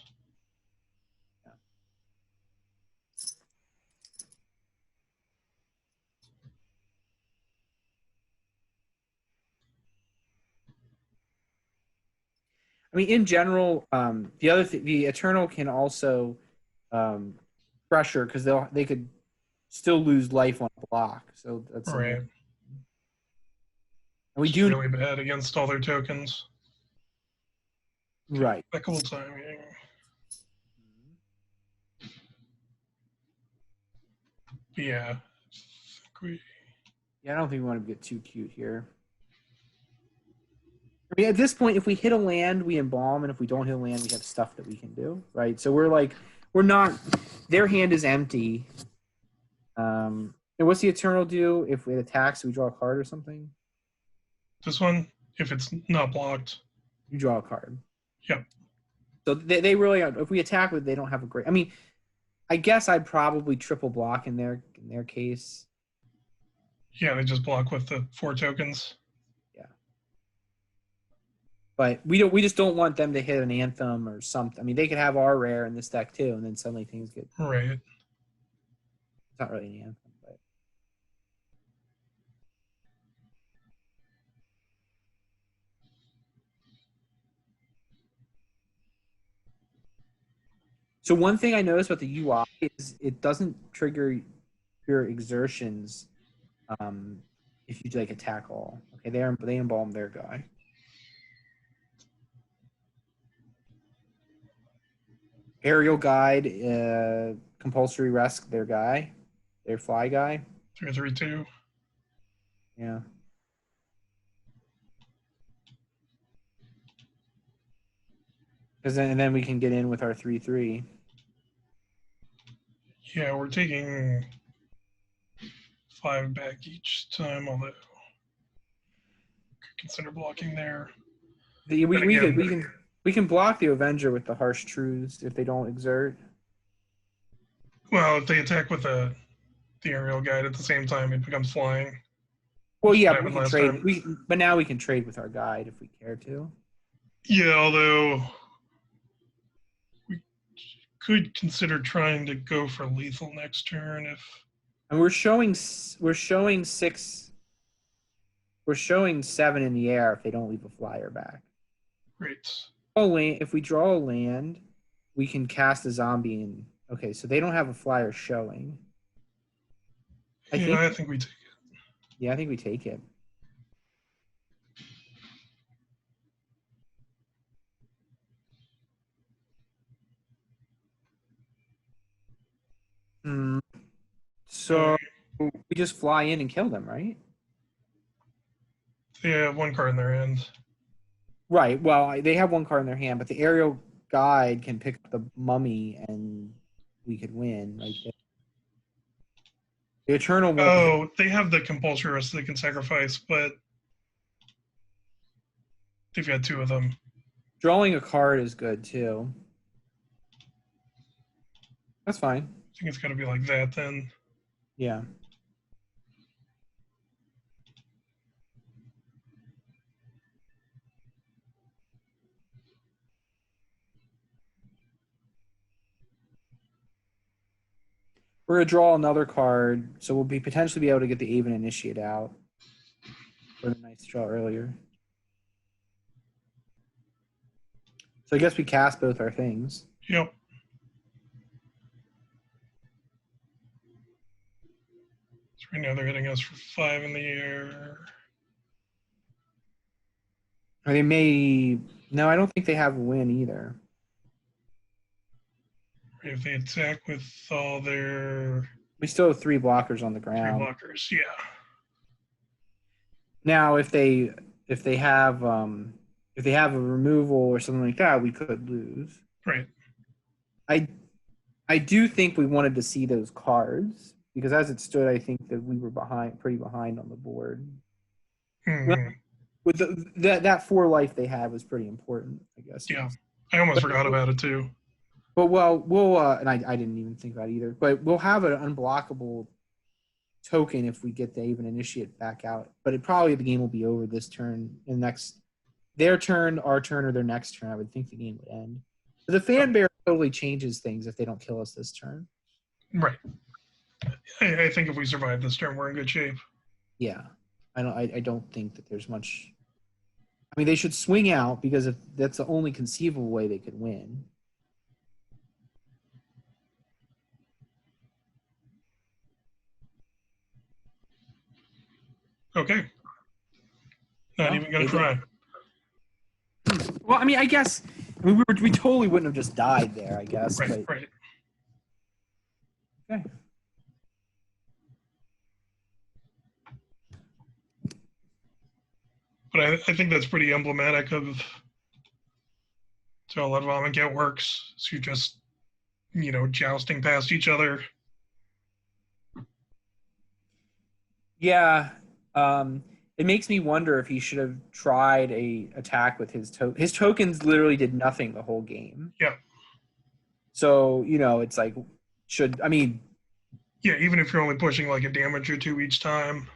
I mean, in general, the Eternal can also um, pressure because they could still lose life on a block. So that's Right. and we It's do really bad against all their tokens. right. Impeccable timing. But yeah. Yeah, I don't think we want to get too cute here. I mean, at this point, if we hit a land, we embalm, and if we don't hit a land, we have stuff that we can do, right? So we're not. Their hand is empty. And what's the Eternal do if it attacks? Do we draw a card or something? This one, if it's not blocked. You draw a card. Yep. So they really, if we attack with, they don't have a great. I mean, I guess I'd probably triple block in their case. Yeah, they just block with the 4 tokens. Yeah. But we just don't want them to hit an Anthem or something. I mean, they could have our rare in this deck too, and then suddenly things get. Right. It's not really an Anthem, but. So one thing I noticed about the UI is it doesn't trigger your exertions if you like attack all. Okay, they embalm their guy. Aerial guide, compulsory rest their guy, their fly guy. 3/3/2. Yeah. Because then we can get in with our 3/3. Yeah, we're taking 5 back each time, although could consider blocking there. We can block the Avenger with the harsh truths if they don't exert. Well, if they attack with the aerial guide at the same time, it becomes flying. Well, yeah, happened we can last trade. time. But now we can trade with our guide if we care to. Yeah, although we could consider trying to go for lethal next turn if. And we're showing 6. We're showing 7 in the air if they don't leave a flyer back. Great. If we draw a land, we can cast a zombie in. Okay, so they don't have a flyer showing. I think we take it. Yeah, I think we take it. So we just fly in and kill them, right? They have 1 card in their hand. Right. Well, they have 1 card in their hand, but the aerial guide can pick up the mummy and we could win right there. The Eternal won't. Oh, they have the compulsory rest they can sacrifice, but they've got 2 of them. Drawing a card is good too. That's fine. I think it's got to be like that then. Yeah. We're gonna draw another card, so we'll potentially be able to get the Aven Initiate out. For the nice draw earlier. So I guess we cast both our things. Yep. Right now they're hitting us for 5 in the air. Or they may. No, I don't think they have a win either. If they attack with all their We still have 3 blockers on the 3 ground. blockers, yeah. Now, if they have a removal or something like that, we could lose. Right. I do think we wanted to see those cards because as it stood, I think that we were pretty behind on the board. Mhm. With that 4 life they had was pretty important, I guess. Yeah. I almost forgot about it too. But we'll and I didn't even think about it either. But we'll have an unblockable token if we get the even initiate back out. But the game will be over this turn and their turn, our turn, or their next turn. I would think the game would end. But the fan bear totally changes things if they don't kill us this turn. Right. I think if we survive this turn, we're in good shape. Yeah, I don't think that there's much. I mean, they should swing out because if that's the only conceivable way they could win. Okay. Not Well, even gonna try. Well, I mean, I guess we totally wouldn't have just died there. I guess. Right. But, Right. okay. But I think that's pretty emblematic of how a lot of Amonkhet works. So you're just, jousting past each other. Yeah. It makes me wonder if he should have tried a attack with his token. His tokens literally did nothing the whole game. Yeah. So it's like, Yeah, even if you're only pushing like a damage or 2 each time.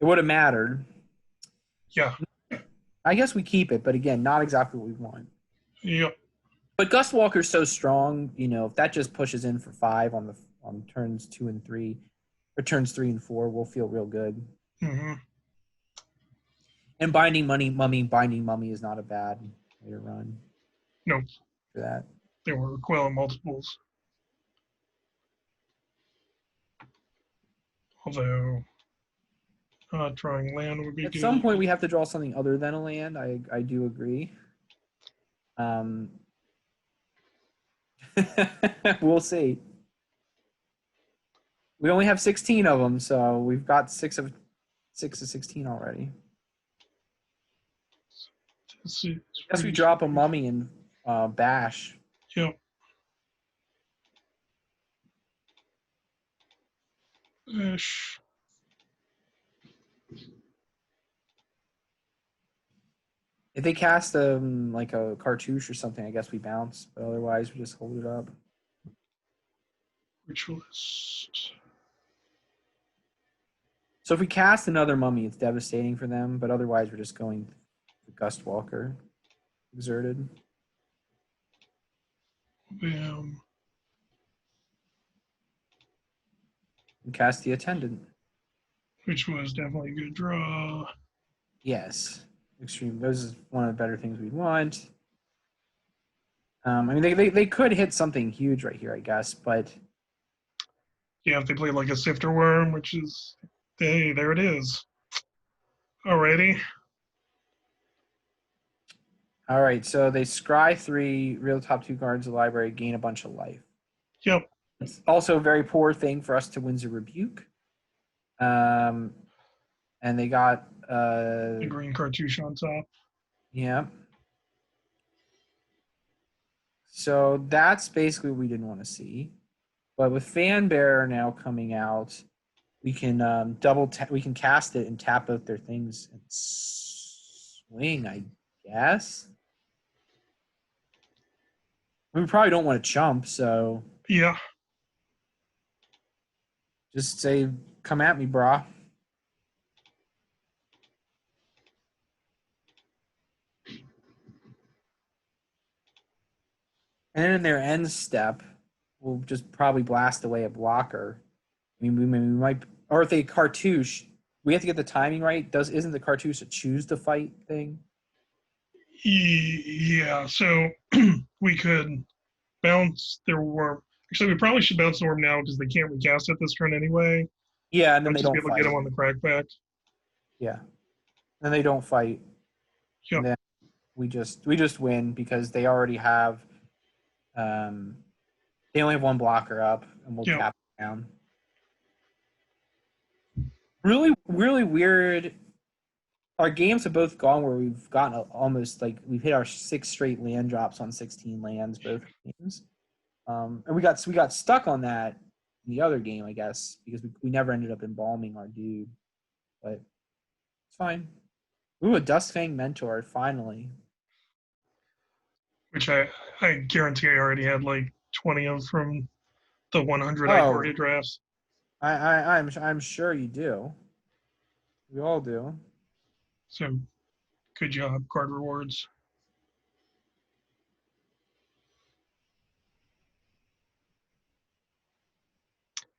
it would have mattered. Yeah. I guess we keep it, but again, not exactly what we want. Yep. But Gust Walker's so strong, if that just pushes in for 5 on turns 2 and 3, or turns 3 and 4, we'll feel real good. Mm-hmm. And Binding Mummy is not a bad way to run. Nope. For that. There were Quell multiples. Although drawing land would be At good. some point, we have to draw something other than a land. I do agree. We'll see. We only have 16 of them, so we've got 6 of 16 already. I guess we drop a mummy and bash. Yep. Ish. If they cast like a cartouche or something, I guess we bounce. But otherwise, we just hold it up. Ritualist. So if we cast another mummy, it's devastating for them. But otherwise, we're just going for Gust Walker. Exerted. Bam. And cast the Attendant. Which was definitely a good draw. Yes. Extreme. Those is one of the better things we'd want. I mean, they could hit something huge right here, I guess, but Yeah, if they played like a Sifter Worm, which is, hey, there it is. Alrighty. all right. So they scry 3, real top 2 cards of the library, gain a bunch of life. Yep. It's also a very poor thing for us to Windsor Rebuke. And they got The green cartouche on top. yeah. So that's basically what we didn't want to see. But with Fan Bearer now coming out, we can we can cast it and tap out their things and swing, I guess. We probably don't want to chump, so Yeah. just say, come at me, brah. And then in their end step, we'll just probably blast away a blocker. I mean, we might, or if they cartouche, we have to get the timing right. Isn't the cartouche a choose to fight thing? Yeah, so we could bounce their worm. Actually, we probably should bounce the worm now because they can't recast it this turn anyway. Yeah, and then I'll they just be don't able to get fight. them on the crackback. Yeah, and they don't fight. Yep. And then we just win because they already have they only have one blocker up, and we'll Yep. tap it down. Really, really weird. Our games have both gone where we've gotten almost like we've hit our 6 straight land drops on 16 lands both games, and we got stuck on that in the other game, I guess, because we never ended up embalming our dude, but it's fine. Ooh, a Duskfang Mentor finally. Which I guarantee I already had like 20 of from the 100 Oh. Ikoria drafts. I'm sure you do. We all do. So good job, card rewards.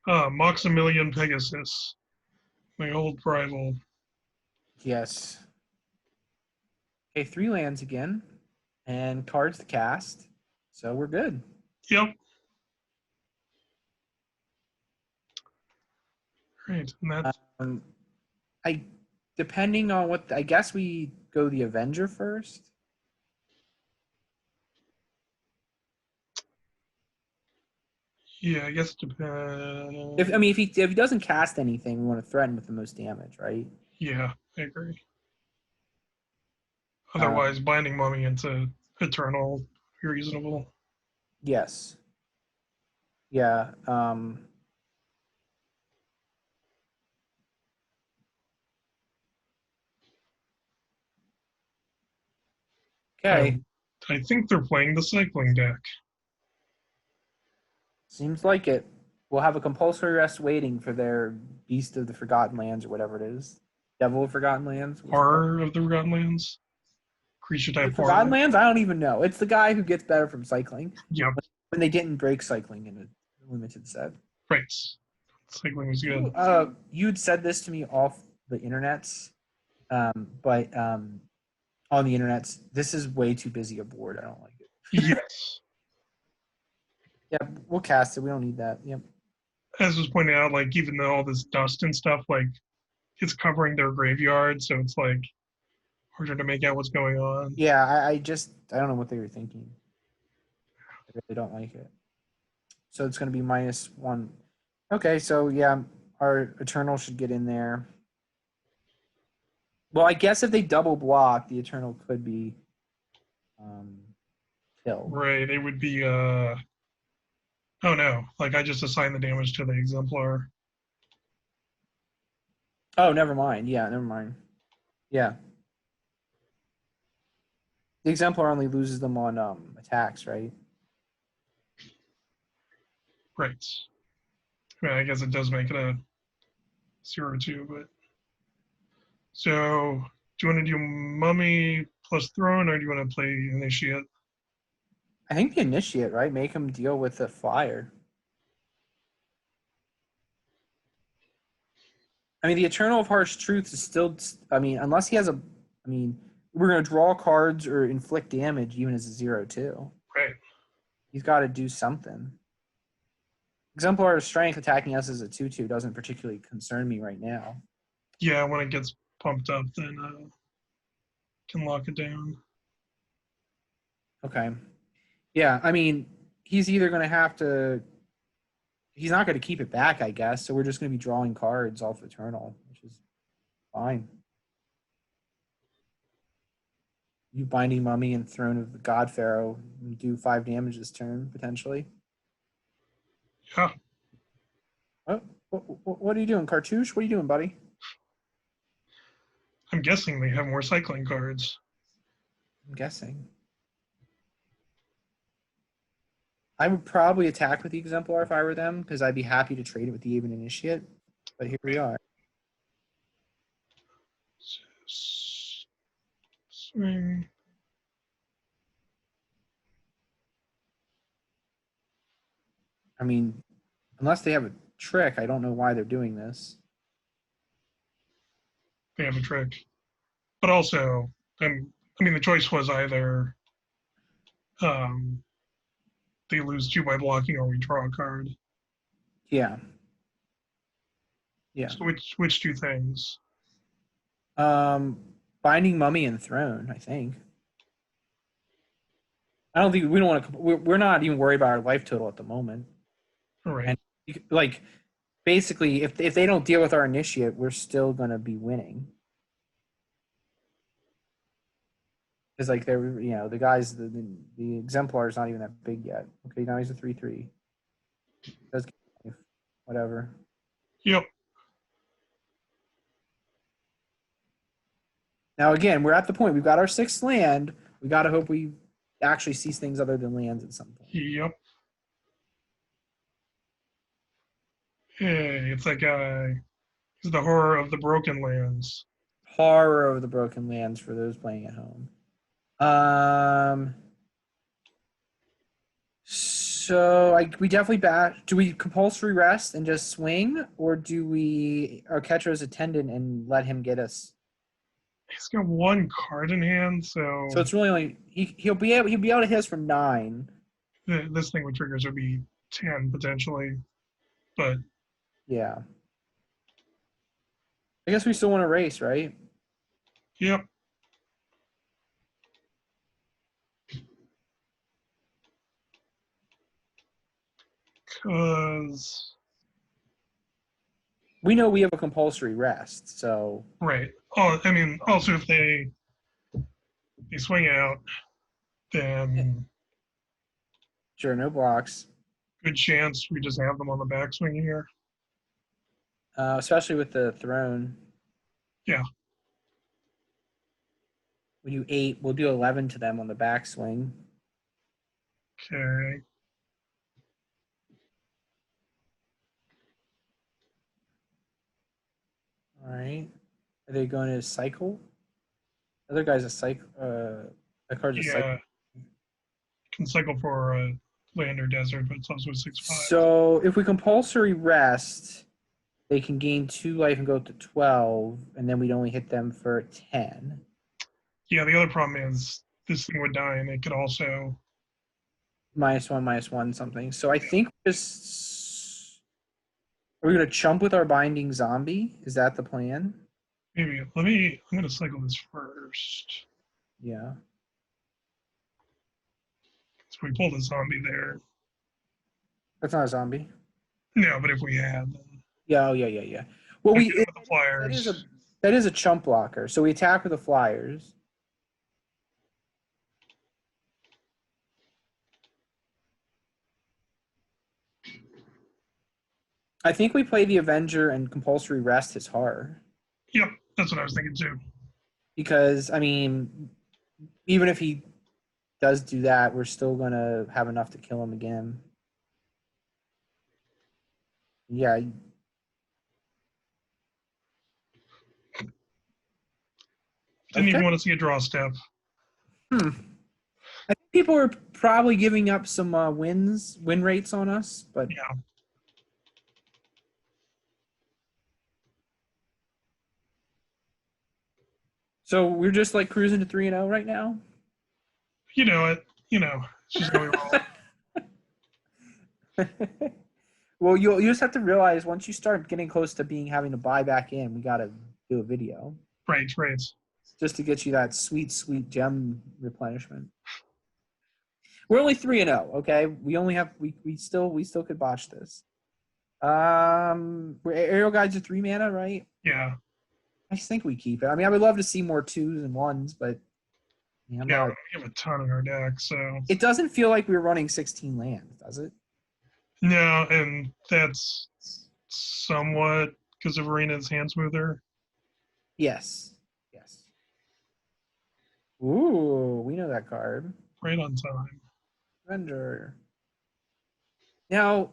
Maximilian Pegasus, my old rival. Yes. Okay, 3 lands again, and cards to cast, so we're good. Yep. Right, and that's I depending on what I guess we go the Avenger first. yeah. I guess it depends. If he doesn't cast anything, we want to threaten with the most damage, right? Yeah, I agree. Otherwise, binding Mummy into Eternal reasonable. Yes. Yeah. Okay. I think they're playing the cycling deck. Seems like it. We'll have a compulsory rest waiting for their Beast of the Forgotten Lands or whatever it is. Devil of Forgotten Lands. Horror of the Forgotten Lands. Creature type Forgotten horror. Lands? I don't even know. It's the guy who gets better from cycling. Yep. When they didn't break cycling in a limited set. Right. Cycling was good. You'd said this to me off the internets, but on the internets, this is way too busy a board. I don't like it. Yes. Yeah, we'll cast it. We don't need that. Yep. As was pointed out, like even though all this dust and stuff, like it's covering their graveyard, so it's like harder to make out what's going on. Yeah, I don't know what they were thinking. I really don't like it. So it's going to be -1. Okay, so yeah, our Eternal should get in there. Well, I guess if they double block, the Eternal could be killed. Right. It would be oh no, like I just assigned the damage to the Exemplar. Oh, never mind. Yeah, never mind. Yeah. The Exemplar only loses them on attacks, right? Right. I mean, I guess it does make it a 0-2, but so do you want to do Mummy plus Throne, or do you want to play Initiate? I think the Initiate, right? Make him deal with the flyer. I mean, the Eternal of Harsh Truth is still. I mean, unless he has a. I mean, we're gonna draw cards or inflict damage even as a 0-2. Right. He's got to do something. Exemplar of Strength attacking us as a 2-2 doesn't particularly concern me right now. Yeah, when it gets pumped up, then can lock it down. Okay. Yeah, I mean, he's either going to have to. He's not going to keep it back, I guess. So we're just going to be drawing cards off Eternal, which is fine. You Binding Mummy and Throne of the God Pharaoh do 5 damage this turn, potentially. Yeah. Oh, what are you doing, Cartouche? What are you doing, buddy? I'm guessing they have more cycling cards. I'm guessing. I would probably attack with the Exemplar if I were them, because I'd be happy to trade it with the Aven Initiate. But here we are. Swing. I mean, unless they have a trick, I don't know why they're doing this. They have a trick. But also, I mean, the choice was either they lose 2 by blocking or we draw a card. Yeah. Yeah. So which two things? Binding Mummy and Throne, I think. I don't think we don't want to. We're not even worried about our life total at the moment. All right. And like, basically, if they don't deal with our initiate, we're still gonna be winning. Because like they're the guys the exemplar is not even that big yet. Okay, now he's a 3/3. Does whatever. Yep. Now again, we're at the point we've got our 6th land. We got to hope we actually see things other than lands at some point. Yep. Hey, it's that guy. He's the horror of the broken lands. Horror of the Broken Lands for those playing at home. So we definitely bat. Do we compulsory rest and just swing, or do we Arketro's attendant and let him get us? He's got one card in hand, so So it's really only he'll be able to hit us for 9. this thing with triggers would be 10 potentially, but Yeah. I guess we still want to race, right? yep. Because We know we have a compulsory rest, so right. Oh, I mean, also if they swing out, then sure, no blocks. good chance we just have them on the backswing here. Especially with the throne. Yeah. We do 8. We'll do 11 to them on the backswing. Okay. All right. Are they going to cycle? Other guy's a cycle. That card's a cycle. Yeah. Can cycle for land or desert, but it's also a 6/5. So if we compulsory rest, they can gain 2 life and go up to 12, and then we'd only hit them for 10. Yeah, the other problem is this thing would die, and it could also -1/-1 something. So I think just are we gonna chump with our binding zombie? Is that the plan? maybe. I'm gonna cycle this first. Yeah. So we pull the zombie there. That's not a zombie. No, but if we had, then Yeah. Oh yeah. Well, we with the flyers. that is a chump blocker. So we attack with the flyers. I think we play the Avenger and compulsory rest his horror. Yep, that's what I was thinking too. Because I mean, even if he does do that, we're still gonna have enough to kill him again. Yeah. Didn't even want to see a draw step. I think people are probably giving up some win rates on us, but Yeah. so we're just like cruising to 3-0 right now. You know it. It's just going wrong. Well, you just have to realize once you start getting close to having to buy back in, we got to do a video Right. just to get you that sweet gem replenishment. We're only 3-0. Okay, we only have we still could botch this. We're aerial guides are 3 mana, right? Yeah. I just think we keep it. I mean, I would love to see more 2s and 1s, but Yeah, we have a ton in our deck, so it doesn't feel like we're running 16 lands, does it? no, and that's somewhat because of Arena's hand smoother. Yes. Ooh, we know that card. Right on time. Render. Now,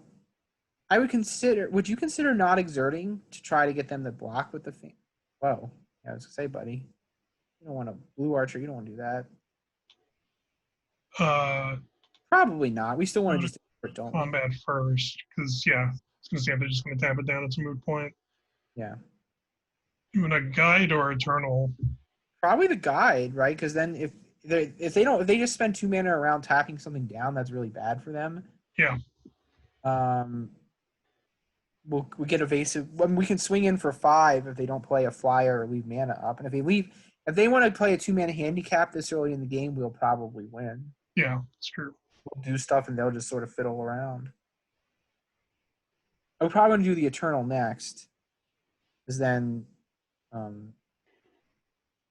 would you consider not exerting to try to get them to block with the fan? Whoa. Yeah, I was gonna say, buddy. You don't want a blue archer, you don't want to do that. Probably not. We still want to just don't we? Combat first, because yeah, I was gonna say if they're just gonna tap it down, it's a moot point. Yeah. Even a guide or eternal. Probably the guide, right? Because then if they just spend 2 mana around tapping something down, that's really bad for them. Yeah. we get evasive. We can swing in for 5 if they don't play a flyer or leave mana up. And if they want to play a 2-mana handicap this early in the game, we'll probably win. Yeah, it's true. We'll do stuff and they'll just sort of fiddle around. I'm probably going to do the Eternal next, because then they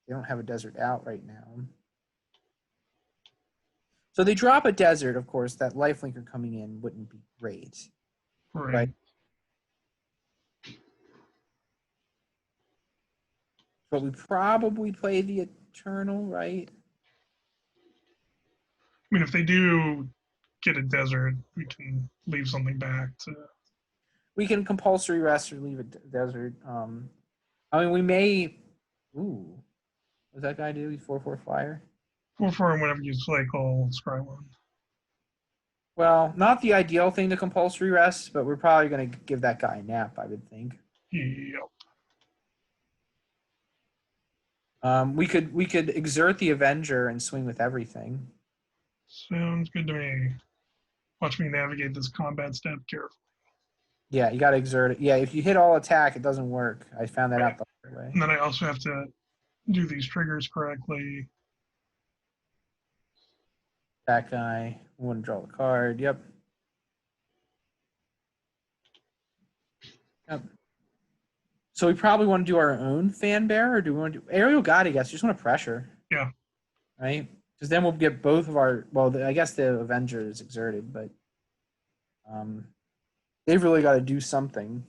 don't have a desert out right now. So they drop a desert, of course. That lifelinker coming in wouldn't be great. Right. But we probably play the Eternal, right? I mean, if they do get a desert, we can leave something back to. We can compulsory rest or leave a desert. I mean, we may. Ooh, what's that guy do? He's 4/4 flyer. 4/4 and whenever you cycle, scry one. Well, not the ideal thing to compulsory rest, but we're probably going to give that guy a nap, I would think. Yep. We could exert the Avenger and swing with everything. Sounds good to me. Watch me navigate this combat step carefully. Yeah, you got to exert it. Yeah, if you hit all attack, it doesn't work. I found that out the hard way. And then I also have to do these triggers correctly. That guy. I want to draw the card. Yep. Yep. So we probably want to do our own fan bear, or do we want to do aerial god? I guess just want to pressure. Yeah. Right. Because then we'll get both of our. Well, I guess the Avenger is exerted, but they've really got to do something.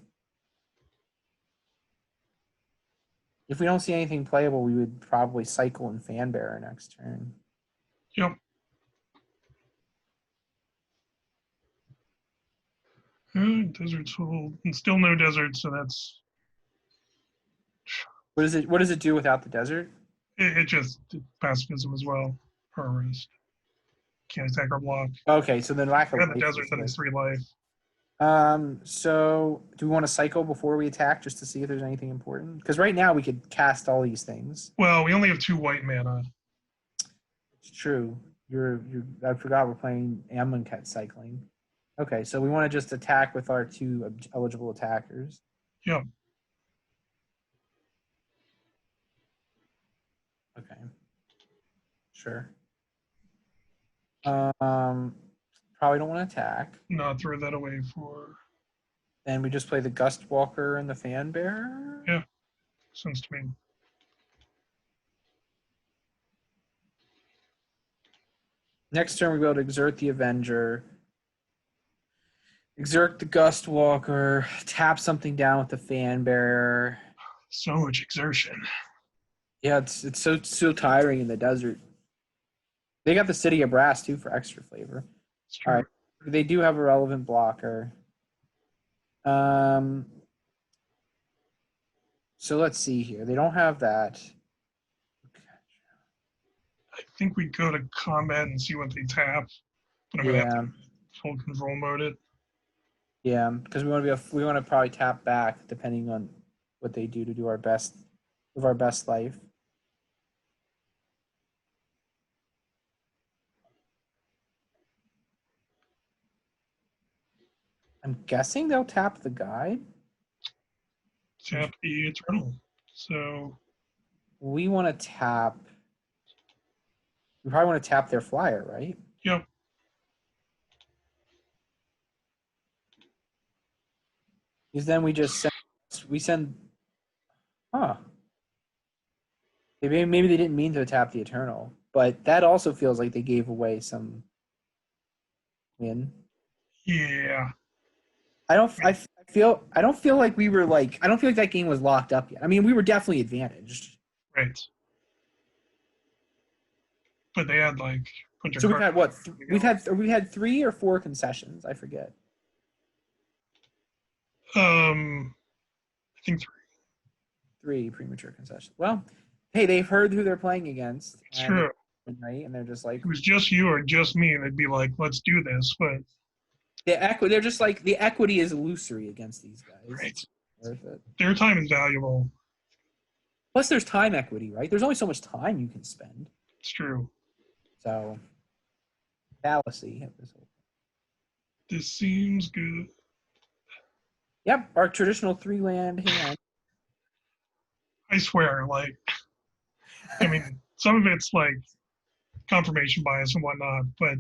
If we don't see anything playable, we would probably cycle and fan bearer next turn. Yep. Desert's full. And still no desert, so that's. What does it do without the desert? It just pacifism as well. Or rest. Can't attack or block. Okay, so then lack of And the life desert, is then it's good. 3 life. So do we want to cycle before we attack just to see if there's anything important? Because right now we could cast all these things. Well, we only have 2 white mana. It's true. I forgot we're playing Amonkhet cycling. Okay, so we want to just attack with our 2 eligible attackers. Yep. Okay. Sure. Probably don't want to attack. Not throw that away for. Then we just play the Gust Walker and the Fan Bearer. Yeah. Sense to me. Next turn, we go to exert the Avenger, exert the Gust Walker, tap something down with the Fan Bearer. So much exertion. Yeah, it's so tiring in the desert. They got the City of Brass too for extra flavor. All right, they do have a relevant blocker. So let's see here. They don't have that. I think we go to combat and see what they tap. But I'm gonna have to full control mode it. Yeah, because we want to probably tap back depending on what they do to do our best, live our best life. I'm guessing they'll tap the guide. Tap the Eternal. So We want to tap. We probably want to tap their flyer, right? yep. Because then we just send. Huh. Maybe they didn't mean to tap the Eternal, but that also feels like they gave away some win. Yeah. I don't feel like we were like. I don't feel like that game was locked up yet. I mean, we were definitely advantaged. Right. But they had like. So we've had what? We've had 3 or 4 concessions. I forget. I think 3. 3 premature concessions. Well, hey, they've heard who they're playing against. It's true. Right, and they're just like, If it was just you or just me, they'd be like, let's do this. But they're just like, the equity is illusory against these guys. right. It's worth it. Their time is valuable. Plus, there's time equity, right? There's only so much time you can spend. It's true. So, fallacy of this whole thing. This seems good. Yep, our traditional 3-land hand. I swear, like, I mean, some of it's like confirmation bias and whatnot, but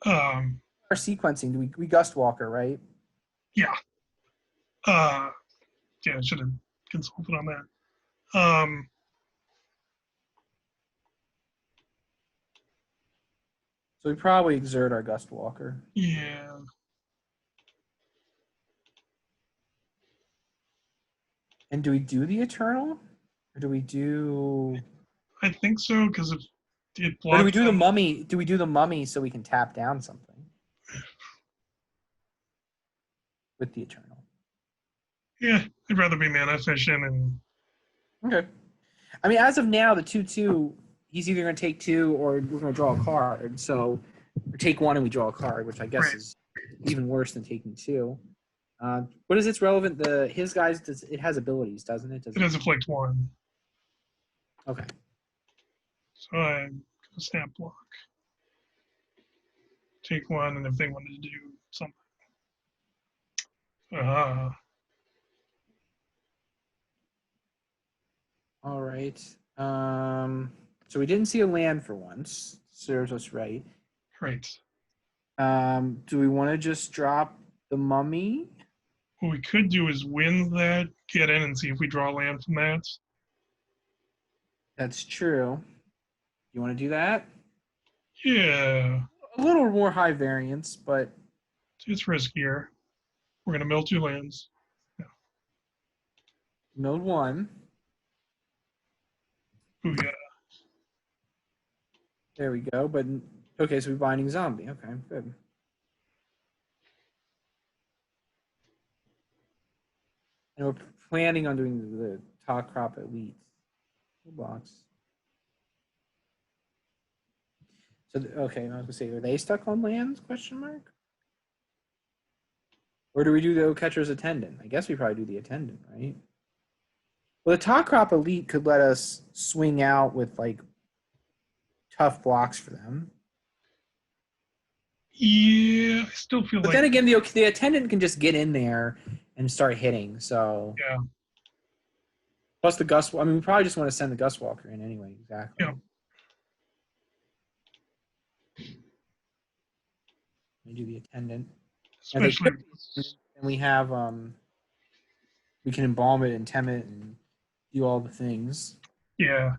Our sequencing, we Gust Walker, right? yeah, uh, yeah, I should have consulted on that. So we probably exert our Gust Walker. Yeah, And do we do the Eternal? Or do we do... I think so because if it Or do we blocks do the them, Mummy? Do we do the Mummy so we can tap down something? With the Eternal. yeah, I'd rather be mana efficient and Okay. I mean, as of now, the 2/2, he's either going to take 2 or we're going to draw a card. So, or take 1 and we draw a card, which I guess Right. is even worse than taking 2. What is its relevant? His guys, it has abilities, doesn't it? it has afflict 1. Okay. So I'm gonna snap block, take 1, and if they wanted to do something, All right. So we didn't see a land for once. Serves us right. right. Do we want to just drop the Mummy? What we could do is win that, get in, and see if we draw land from that. That's true. You want to do that? Yeah, A little more high variance, but it's riskier. We're gonna mill 2 lands. node 1. Ooh, yeah. There we go. But okay, so we're binding zombie. Okay, good. And we're planning on doing the top crop elite box. So okay, I was gonna say, are they stuck on lands? Question mark. Or do we do the catcher's attendant? I guess we probably do the attendant, right? Well, the top crop elite could let us swing out with like tough blocks for them. Yeah, I still feel But like then again, the attendant can just get in there and start hitting. So yeah, plus the Gust. I mean, we probably just want to send the Gust Walker in anyway. Exactly. yeah. We do the attendant, and they Especially could. And we have we can embalm it and tem it and do all the things. yeah.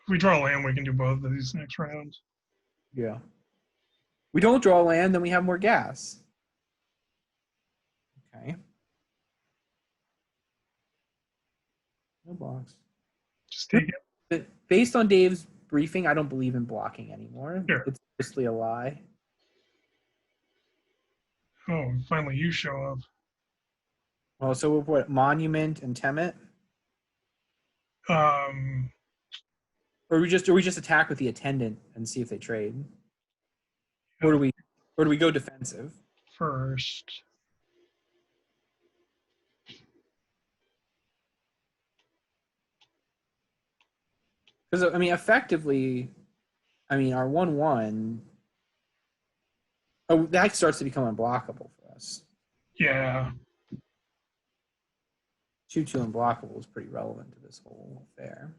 If we draw land, we can do both of these next round. Yeah. We don't draw land, then we have more gas. Okay. No blocks. Just take it. But based on Dave's briefing, I don't believe in blocking anymore. Sure. It's mostly a lie. Oh, finally you show up. Well, so what? Monument and Temet, Um, or we just attack with the attendant and see if they trade, or do we go defensive? first. Because I mean, effectively, I mean our 1/1. Oh, that starts to become unblockable for us. Yeah. 2/2 unblockable is pretty relevant to this whole affair.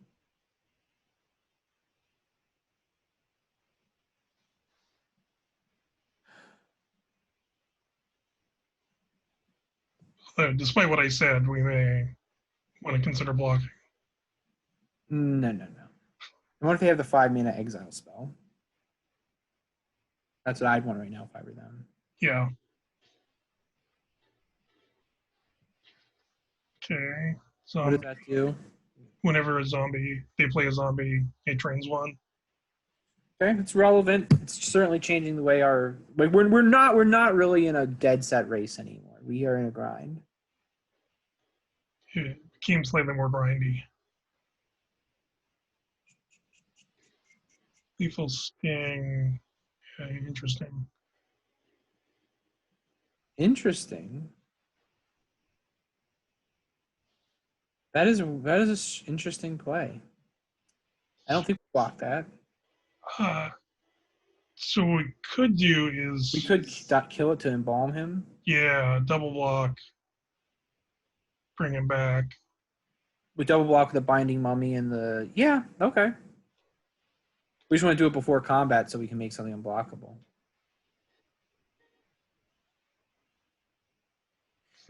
Despite what I said, we may want to consider blocking. No. And what if they have the 5-mana exile spell? That's what I'd want right now if I were them. Yeah. Okay. So What does that do? whenever they play a zombie, it trains 1. Okay, it's relevant. It's certainly changing the way we're not really in a dead set race anymore. We are in a grind. It became slightly more grindy. Lethal Sting. Okay, interesting. Interesting. That is an interesting play. I don't think we block that. Uh, So what we could do is We could kill it to embalm him. yeah, double block, bring him back. We double block the binding mummy and the okay. We just want to do it before combat so we can make something unblockable.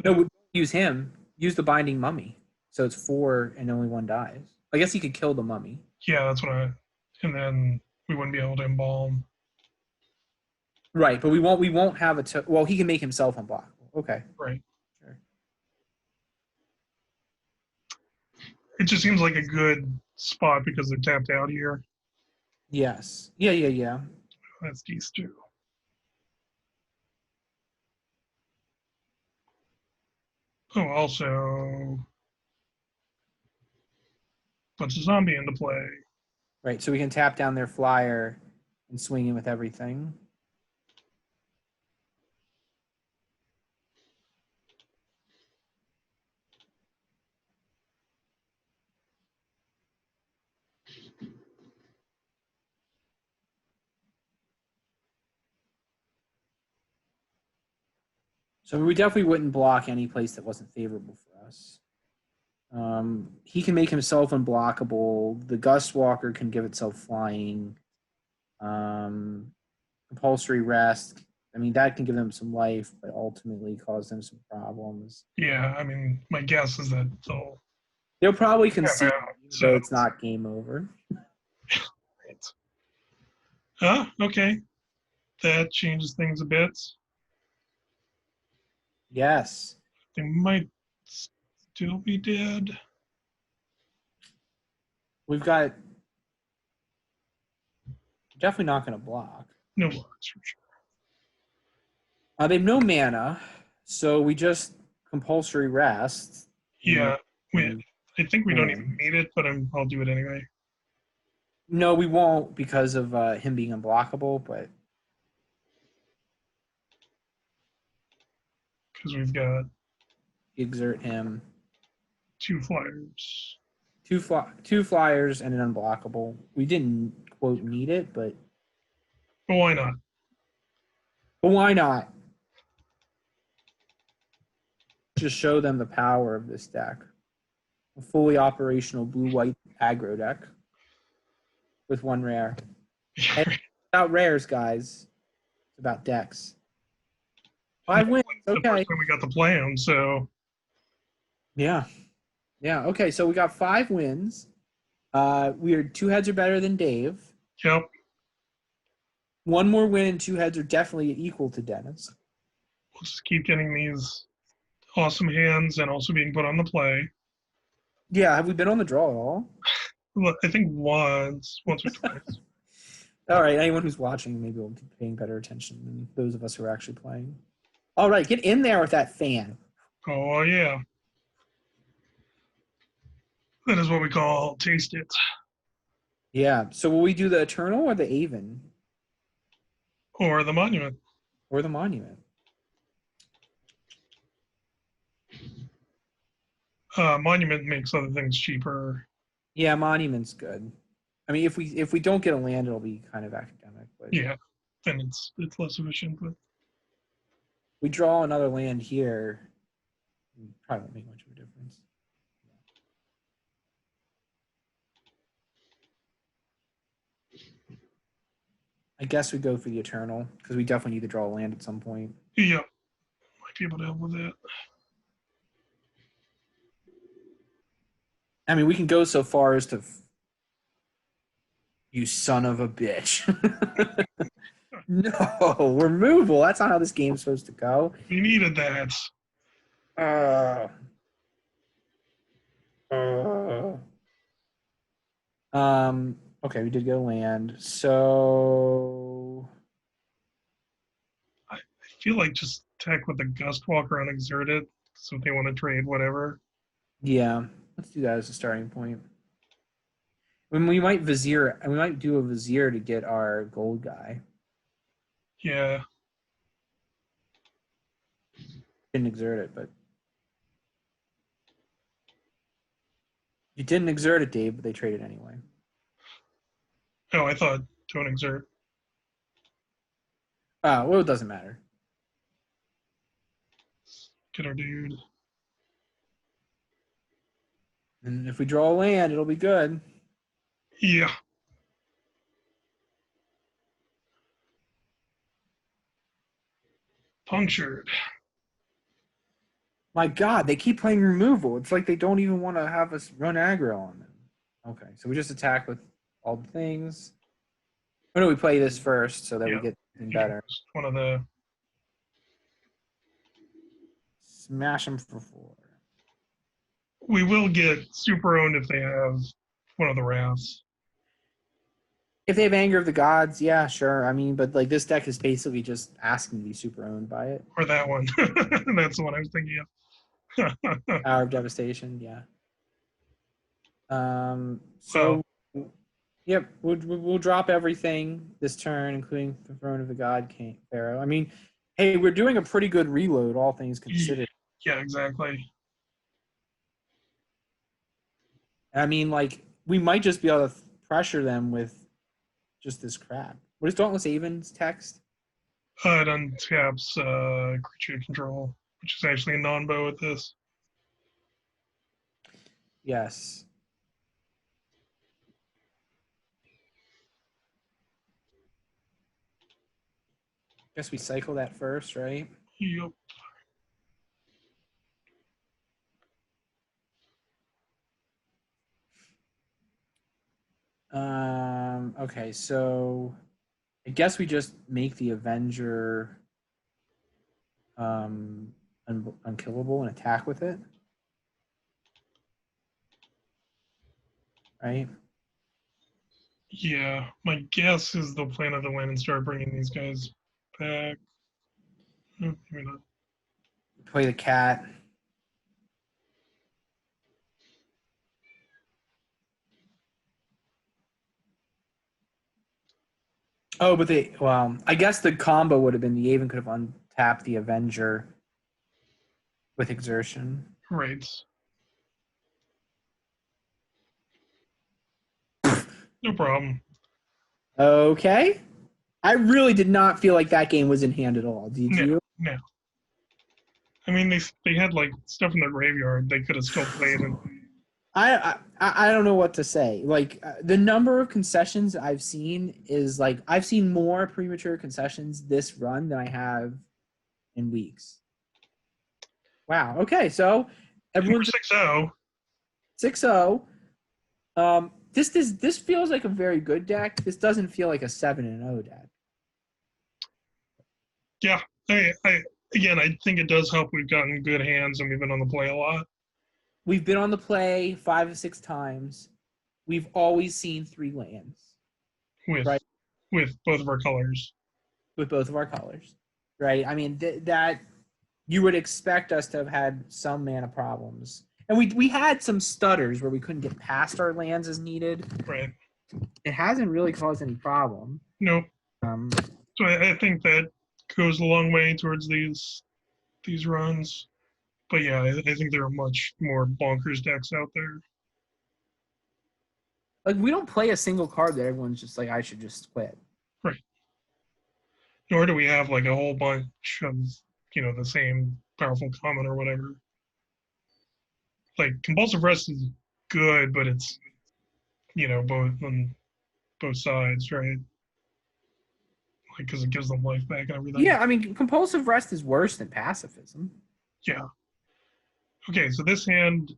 No, we use him. Use the binding mummy. So it's 4 and only 1 dies. I guess he could kill the mummy. Yeah, that's what and then we wouldn't be able to embalm. Right, but we won't have well, he can make himself unblockable. Okay. Right. Sure. It just seems like a good spot because they're tapped out here. Yes. Yeah. That's these two. Oh, also puts a zombie into play. Right, so we can tap down their flyer and swing in with everything. So we definitely wouldn't block any place that wasn't favorable for us. He can make himself unblockable. The Gust Walker can give itself flying. Compulsory rest. I mean, that can give them some life, but ultimately cause them some problems. Yeah, I mean, my guess is that They'll probably concede, so it's not game over. right. Okay. That changes things a bit. Yes. They might still be dead. We've got definitely not going to block. No blocks for sure. They have no mana, so we just compulsory rest. Yeah, I think we don't even need it, but I'll do it anyway. No, we won't because of him being unblockable, but because we've got exert him. 2 flyers. Two flyers and an unblockable. We didn't quote need it, but Why not? why not? Just show them the power of this deck. A fully operational blue-white aggro deck with 1 rare. And it's about rares, guys. It's about decks. 5 wins. The Okay. first time we got the plan, so Yeah. Okay, so we got 5 wins. We are 2 heads are better than Dave. yep. 1 more win and 2 heads are definitely equal to Dennis. We'll just keep getting these awesome hands and also being put on the play. Yeah, have we been on the draw at all? Well, I think once or twice. All right, anyone who's watching maybe will be paying better attention than those of us who are actually playing. All right, get in there with that fan. Oh, yeah. That is what we call taste it. Yeah, so will we do the Eternal or the Aven? Or the monument. Or the Monument? Monument makes other things cheaper. Yeah, Monument's good. I mean, if we don't get a land, it'll be kind of academic. But Yeah, then it's less efficient. But we draw another land here, it probably won't make much of a difference. I guess we go for the Eternal because we definitely need to draw a land at some point. yeah, might be able to help with that. I mean, we can go so far as to you son of a bitch. No, removal. That's not how this game's supposed to go. We needed that. Okay, we did go land. So I feel like just tech with the Gust Walker unexerted. So if they want to trade, whatever. yeah, let's do that as a starting point. When we might vizier, and we might do a vizier to get our gold guy. Yeah. Didn't exert it, but you didn't exert it, Dave. But they traded anyway. Oh, I thought don't exert. Well, it doesn't matter. Get our dude. And if we draw a land, it'll be good. Yeah. Punctured. My God, they keep playing removal. It's like they don't even want to have us run aggro on them. Okay, so we just attack with all the things. Oh no, we play this first so that we Yeah. get better. One of the. Smash them for 4. We will get super owned if they have one of the wraths. If they have Anger of the Gods, yeah, sure. I mean, but like this deck is basically just asking to be super owned by it. Or that one. That's the one I was thinking of. Hour of Devastation, yeah. So, yep, we'll drop everything this turn, including the Throne of the God King Pharaoh. I mean, hey, we're doing a pretty good reload, all things considered. Yeah, exactly. I mean, like, we might just be able to pressure them with just this crap. What is Dauntless Avon's text? It untaps creature control, which is actually a non-bow with this. Yes. Guess we cycle that first, right? Yep. Okay, so I guess we just make the Avenger unkillable and attack with it. Right? Yeah, my guess is they'll plan the win and start bringing these guys back. Maybe not. Play the cat. Oh, but I guess the combo would have been the Avon could have untapped the Avenger with Exertion. Right. No problem. Okay. I really did not feel like that game was in hand at all. Did you? No. I mean, they had like stuff in their graveyard they could have still played. And I don't know what to say. Like the number of concessions I've seen is like I've seen more premature concessions this run than I have in weeks. Wow. Okay, so everyone's 6-0. 6-0. This feels like a very good deck. This doesn't feel like a 7-0 deck. Yeah. I think it does help. We've gotten good hands and we've been on the play a lot. We've been on the play 5 or 6 times. We've always seen 3 lands. With both of our colors. With both of our colors. Right? I mean, that you would expect us to have had some mana problems. And we had some stutters where we couldn't get past our lands as needed. Right. It hasn't really caused any problem. Nope. Um, So I think that goes a long way towards these runs. But yeah, I think there are much more bonkers decks out there. like we don't play a single card that everyone's just like, I should just quit. Right. Nor do we have like a whole bunch of, the same powerful common or whatever. Like compulsive rest is good, but it's, both on both sides, right? Like, because it gives them life back and everything. Yeah, I mean, compulsive rest is worse than pacifism. Yeah. Okay, so this hand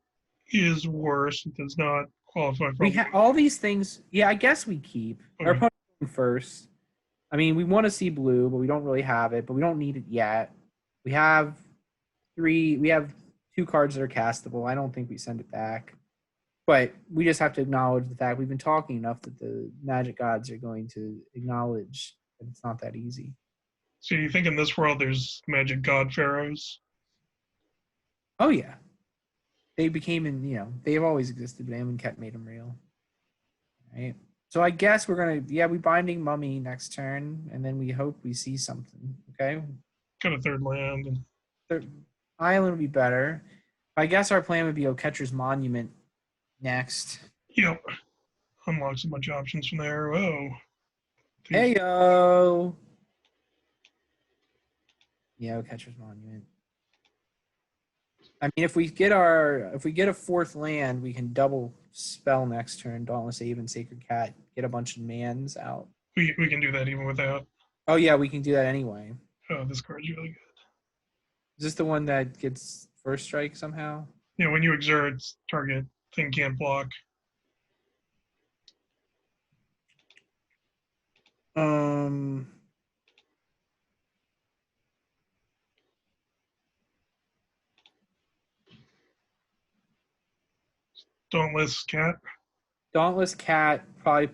is worse. It does not qualify for. We have all these things. Yeah, I guess we keep our Okay. opponent first. I mean, we want to see blue, but we don't really have it. But we don't need it yet. We have 3. We have 2 cards that are castable. I don't think we send it back, but we just have to acknowledge the fact we've been talking enough that the magic gods are going to acknowledge that it's not that easy. So you think in this world there's magic god pharaohs? Oh yeah, they became they've always existed, but Amonkhet made them real. Right. So I guess we're gonna we binding mummy next turn, and then we hope we see something. Okay. Got a third land. And Third island would be better. I guess our plan would be Oketcher's Monument next. yep. Unlocks a bunch of options from there. Oh. Hey yo. Yeah, Catcher's Monument. I mean, if we get a fourth land, we can double spell next turn. Dauntless Haven, Sacred Cat, get a bunch of mans out. We can do that even without. Oh yeah, we can do that anyway. Oh, this card's really good. Is this the one that gets first strike somehow? Yeah, when you exert, target thing can't block. Um. Dauntless Cat. Dauntless Cat probably.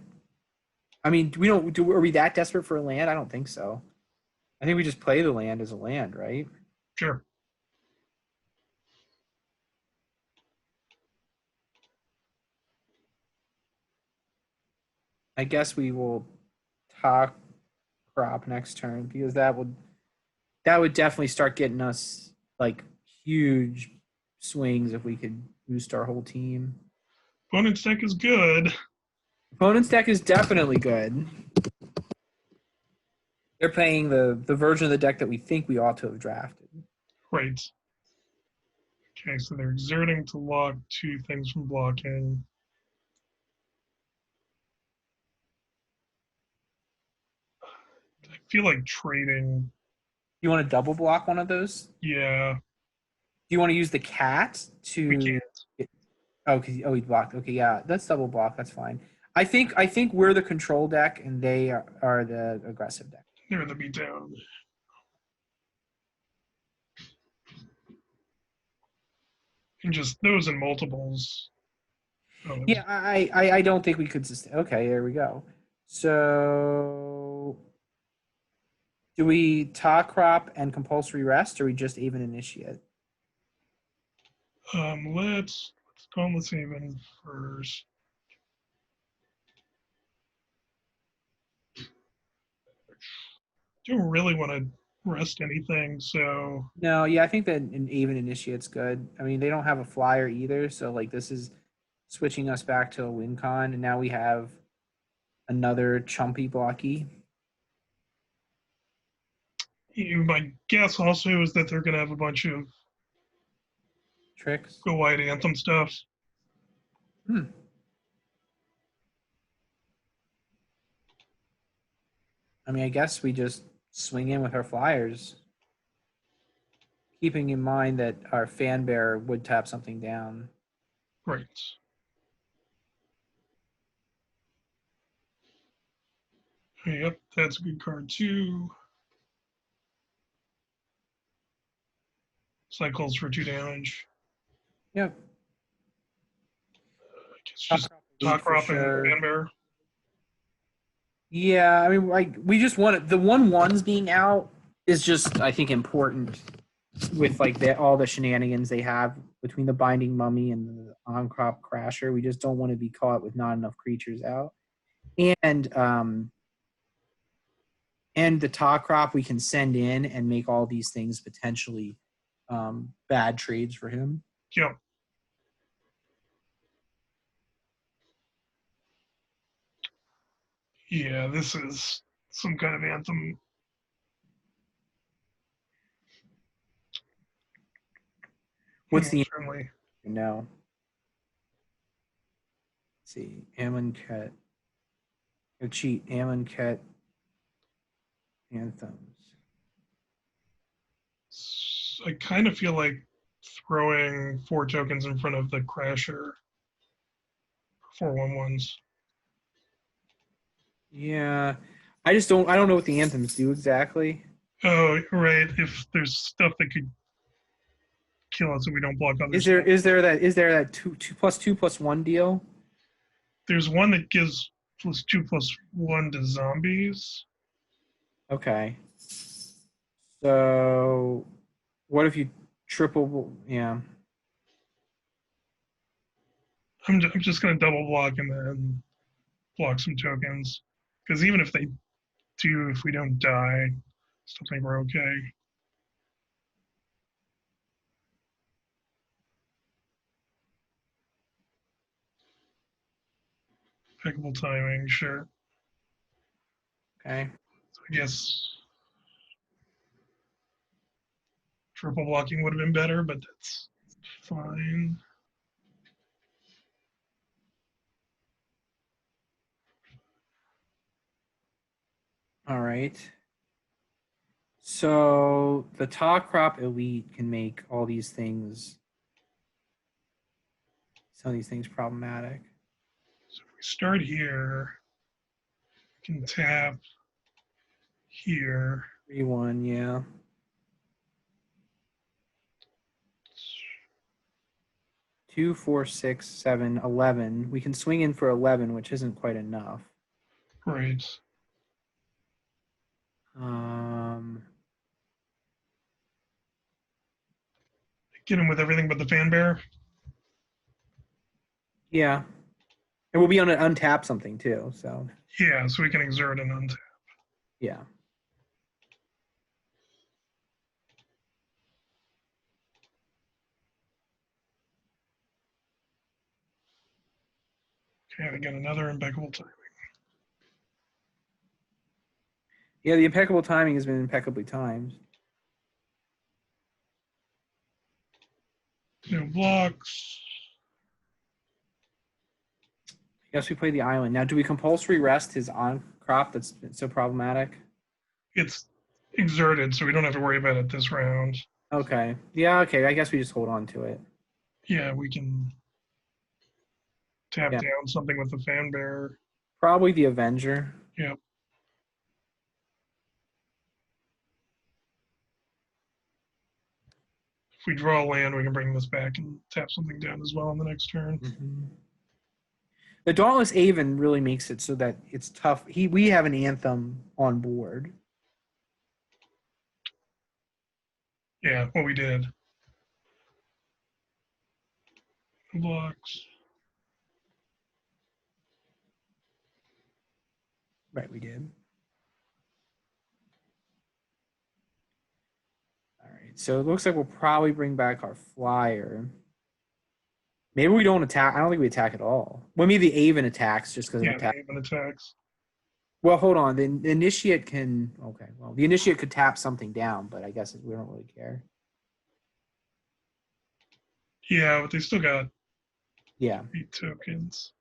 I mean, we don't. Are we that desperate for a land? I don't think so. I think we just play the land as a land, right? Sure. I guess we will talk crop next turn because that would definitely start getting us like huge swings if we could boost our whole team. Opponent's deck is good. Opponent's deck is definitely good. They're playing the version of the deck that we think we ought to have drafted. Right. Okay, so they're exerting to lock 2 things from blocking. I feel like trading. You want to double block one of those? Yeah, Do you want to use the cat to? we can't. Oh, he blocked. Okay, yeah, that's double block. That's fine. I think we're the control deck and they are the aggressive deck. They're the beatdown. And just those in multiples. Oh, Yeah, I don't think we could sustain. Okay, there we go. So, do we talk crop and compulsory rest, or we just even initiate? let's Dauntless Haven first. Don't really want to rest anything, so No, yeah, I think that an even initiate's good. I mean, they don't have a flyer either, so like this is switching us back to a win con, and now we have another chumpy blocky. my guess also is that they're going to have a bunch of Tricks. Go White Anthem stuff. Hmm. I mean, I guess we just swing in with our flyers, keeping in mind that our fan bearer would tap something down. Right. Yep, that's a good card too. Cycles for 2 damage. Yep. I guess just Talk for Rop and sure. Fanbear. Yeah, I mean, like we just want it. The 1/1s being out is just, I think, important with like all the shenanigans they have between the Binding Mummy and the on-crop Crasher. We just don't want to be caught with not enough creatures out, and the Talk Crop we can send in and make all these things potentially bad trades for him. Yep. Yeah, this is some kind of anthem. What's the Certainly. no? Let's see, Amonkhet. Or cheat, Amonkhet anthems. I kind of feel like throwing 4 tokens in front of the Crasher. 4/1/1s. Yeah, I don't know what the anthems do exactly. Oh, right. If there's stuff that could kill us if we don't block others. Is there that 2+2+1 deal? There's one that gives +2/+1 to zombies. Okay. So, what if you triple? Yeah. I'm just going to double block and then block some tokens. Because even if they do, if we don't die, I still think we're okay. Impeccable timing, sure. Okay. So I guess triple blocking would have been better, but that's fine. All right. So the top crop elite can make all these things. Some of these things problematic. So if we start here, we can tap here. 3-1, yeah. 2, 4, 6, 7, 11. We can swing in for 11, which isn't quite enough. Right. Get him with everything but the fan bear. Yeah. And we'll be on an untap something too, so Yeah, so we can exert and untap. yeah. Okay, again, another impeccable timing. Yeah, the impeccable timing has been impeccably timed. No blocks. I guess we play the island. Now, do we compulsory rest his on crop that's been so problematic? It's exerted, so we don't have to worry about it this round. Okay. Yeah, okay. I guess we just hold on to it. Yeah, we can tap Yeah. down something with the fan bear. Probably the Avenger. Yep. If we draw land, we can bring this back and tap something down as well on the next turn. Mm-hmm. The Dauntless Aven really makes it so that it's tough. We have an Anthem on board. Yeah, what we did. Blocks. Right, we did. All right, so it looks like we'll probably bring back our flyer. Maybe we don't attack. I don't think we attack at all. Well, maybe the Aven attacks just because Yeah, of attack. the Aven attacks. Well, hold on. The Initiate can. Okay, well, the Initiate could tap something down, but I guess we don't really care. Yeah, but they still got Yeah. 8 tokens.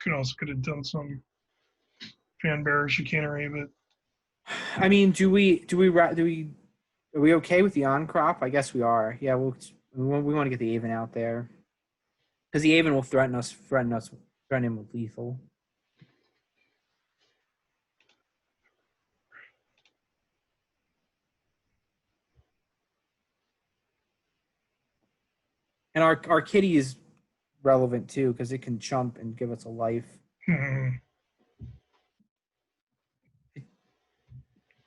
Could have done some fan bearer chicanery, but I mean, are we okay with the on crop? I guess we are. Yeah, we want to get the Aven out there because the Aven will threaten him with lethal. And our kitty is relevant too because it can chump and give us a life.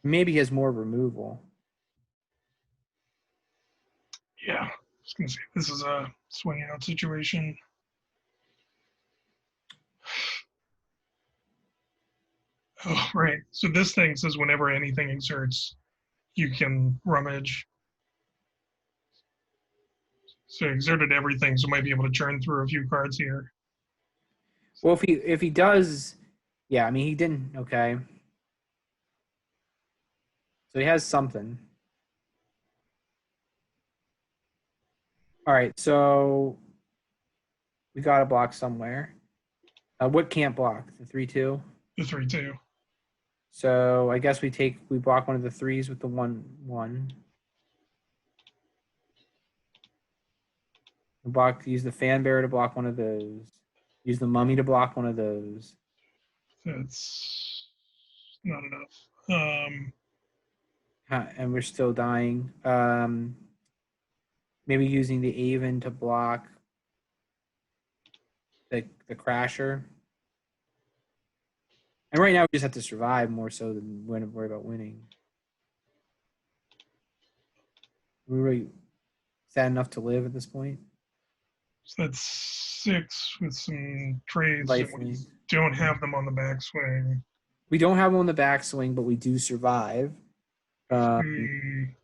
Maybe he has more removal. yeah, I was gonna say this is a swing out situation. Oh, right. So this thing says whenever anything exerts, you can rummage. So exerted everything, so might be able to churn through a few cards here. Well, if he does, yeah. I mean, he didn't. Okay. So he has something. All right. So we got to block somewhere. What can't block? The 3/2. The 3/2. So I guess we block one of the 3s with the 1/1. Use the fan bearer to block one of those. Use the mummy to block one of those. That's not enough. And we're still dying. Maybe using the Aven to block the Crasher. And right now we just have to survive more so than worry about winning. Is that enough to live at this point? So that's 6 with some trades. Life And we wing. don't have them on the backswing. We don't have them on the backswing, but we do survive. 3,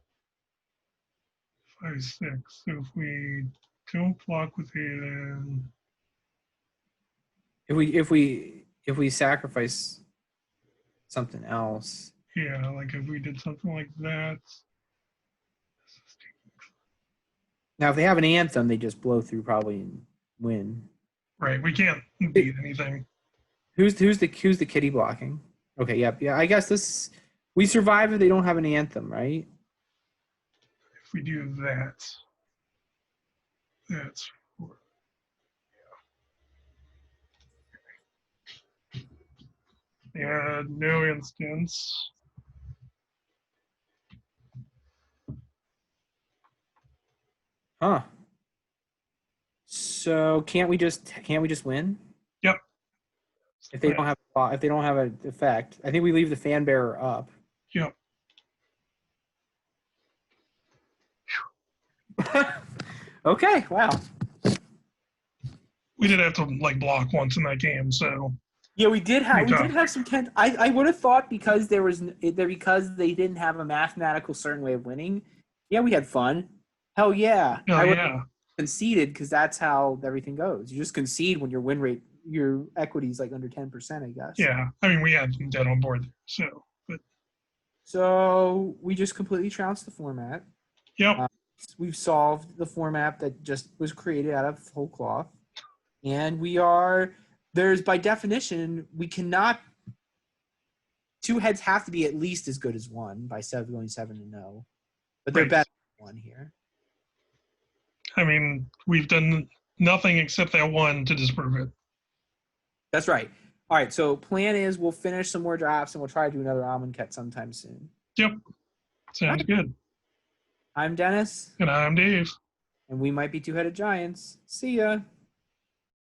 5, 6. So if we don't block with Hayden, If we sacrifice something else. yeah, like if we did something like that, Now, if they have an anthem, they just blow through probably and win. Right. We can't beat anything. Who's the kitty blocking? Okay, yeah. I guess we survive if they don't have an anthem, right? If we do that, that's yeah, no instance. Huh. So can't we just win? Yep. If they don't have an effect, I think we leave the fan bearer up. Yep. Okay. Wow. We did have to like block once in that game, so Yeah, we did have Pretty tough. some I would have thought because because they didn't have a mathematical certain way of winning. Yeah, we had fun. Hell yeah. oh I would yeah, conceded because that's how everything goes. You just concede when your win rate, your equity is like under 10%, I guess. yeah. I mean, we had them dead on board, so but So we just completely trounced the format. yep, We've solved the format that just was created out of whole cloth, and there's by definition we cannot. Two heads have to be at least as good as one by going 7-0, but they're Right. better than one here. I mean, we've done nothing except that one to disprove it. That's right. All right, so plan is we'll finish some more drafts and we'll try to do another Amonkhet sometime soon. Yep, sounds good. I'm Dennis, And I'm Dave. and we might be two-headed giants. See ya.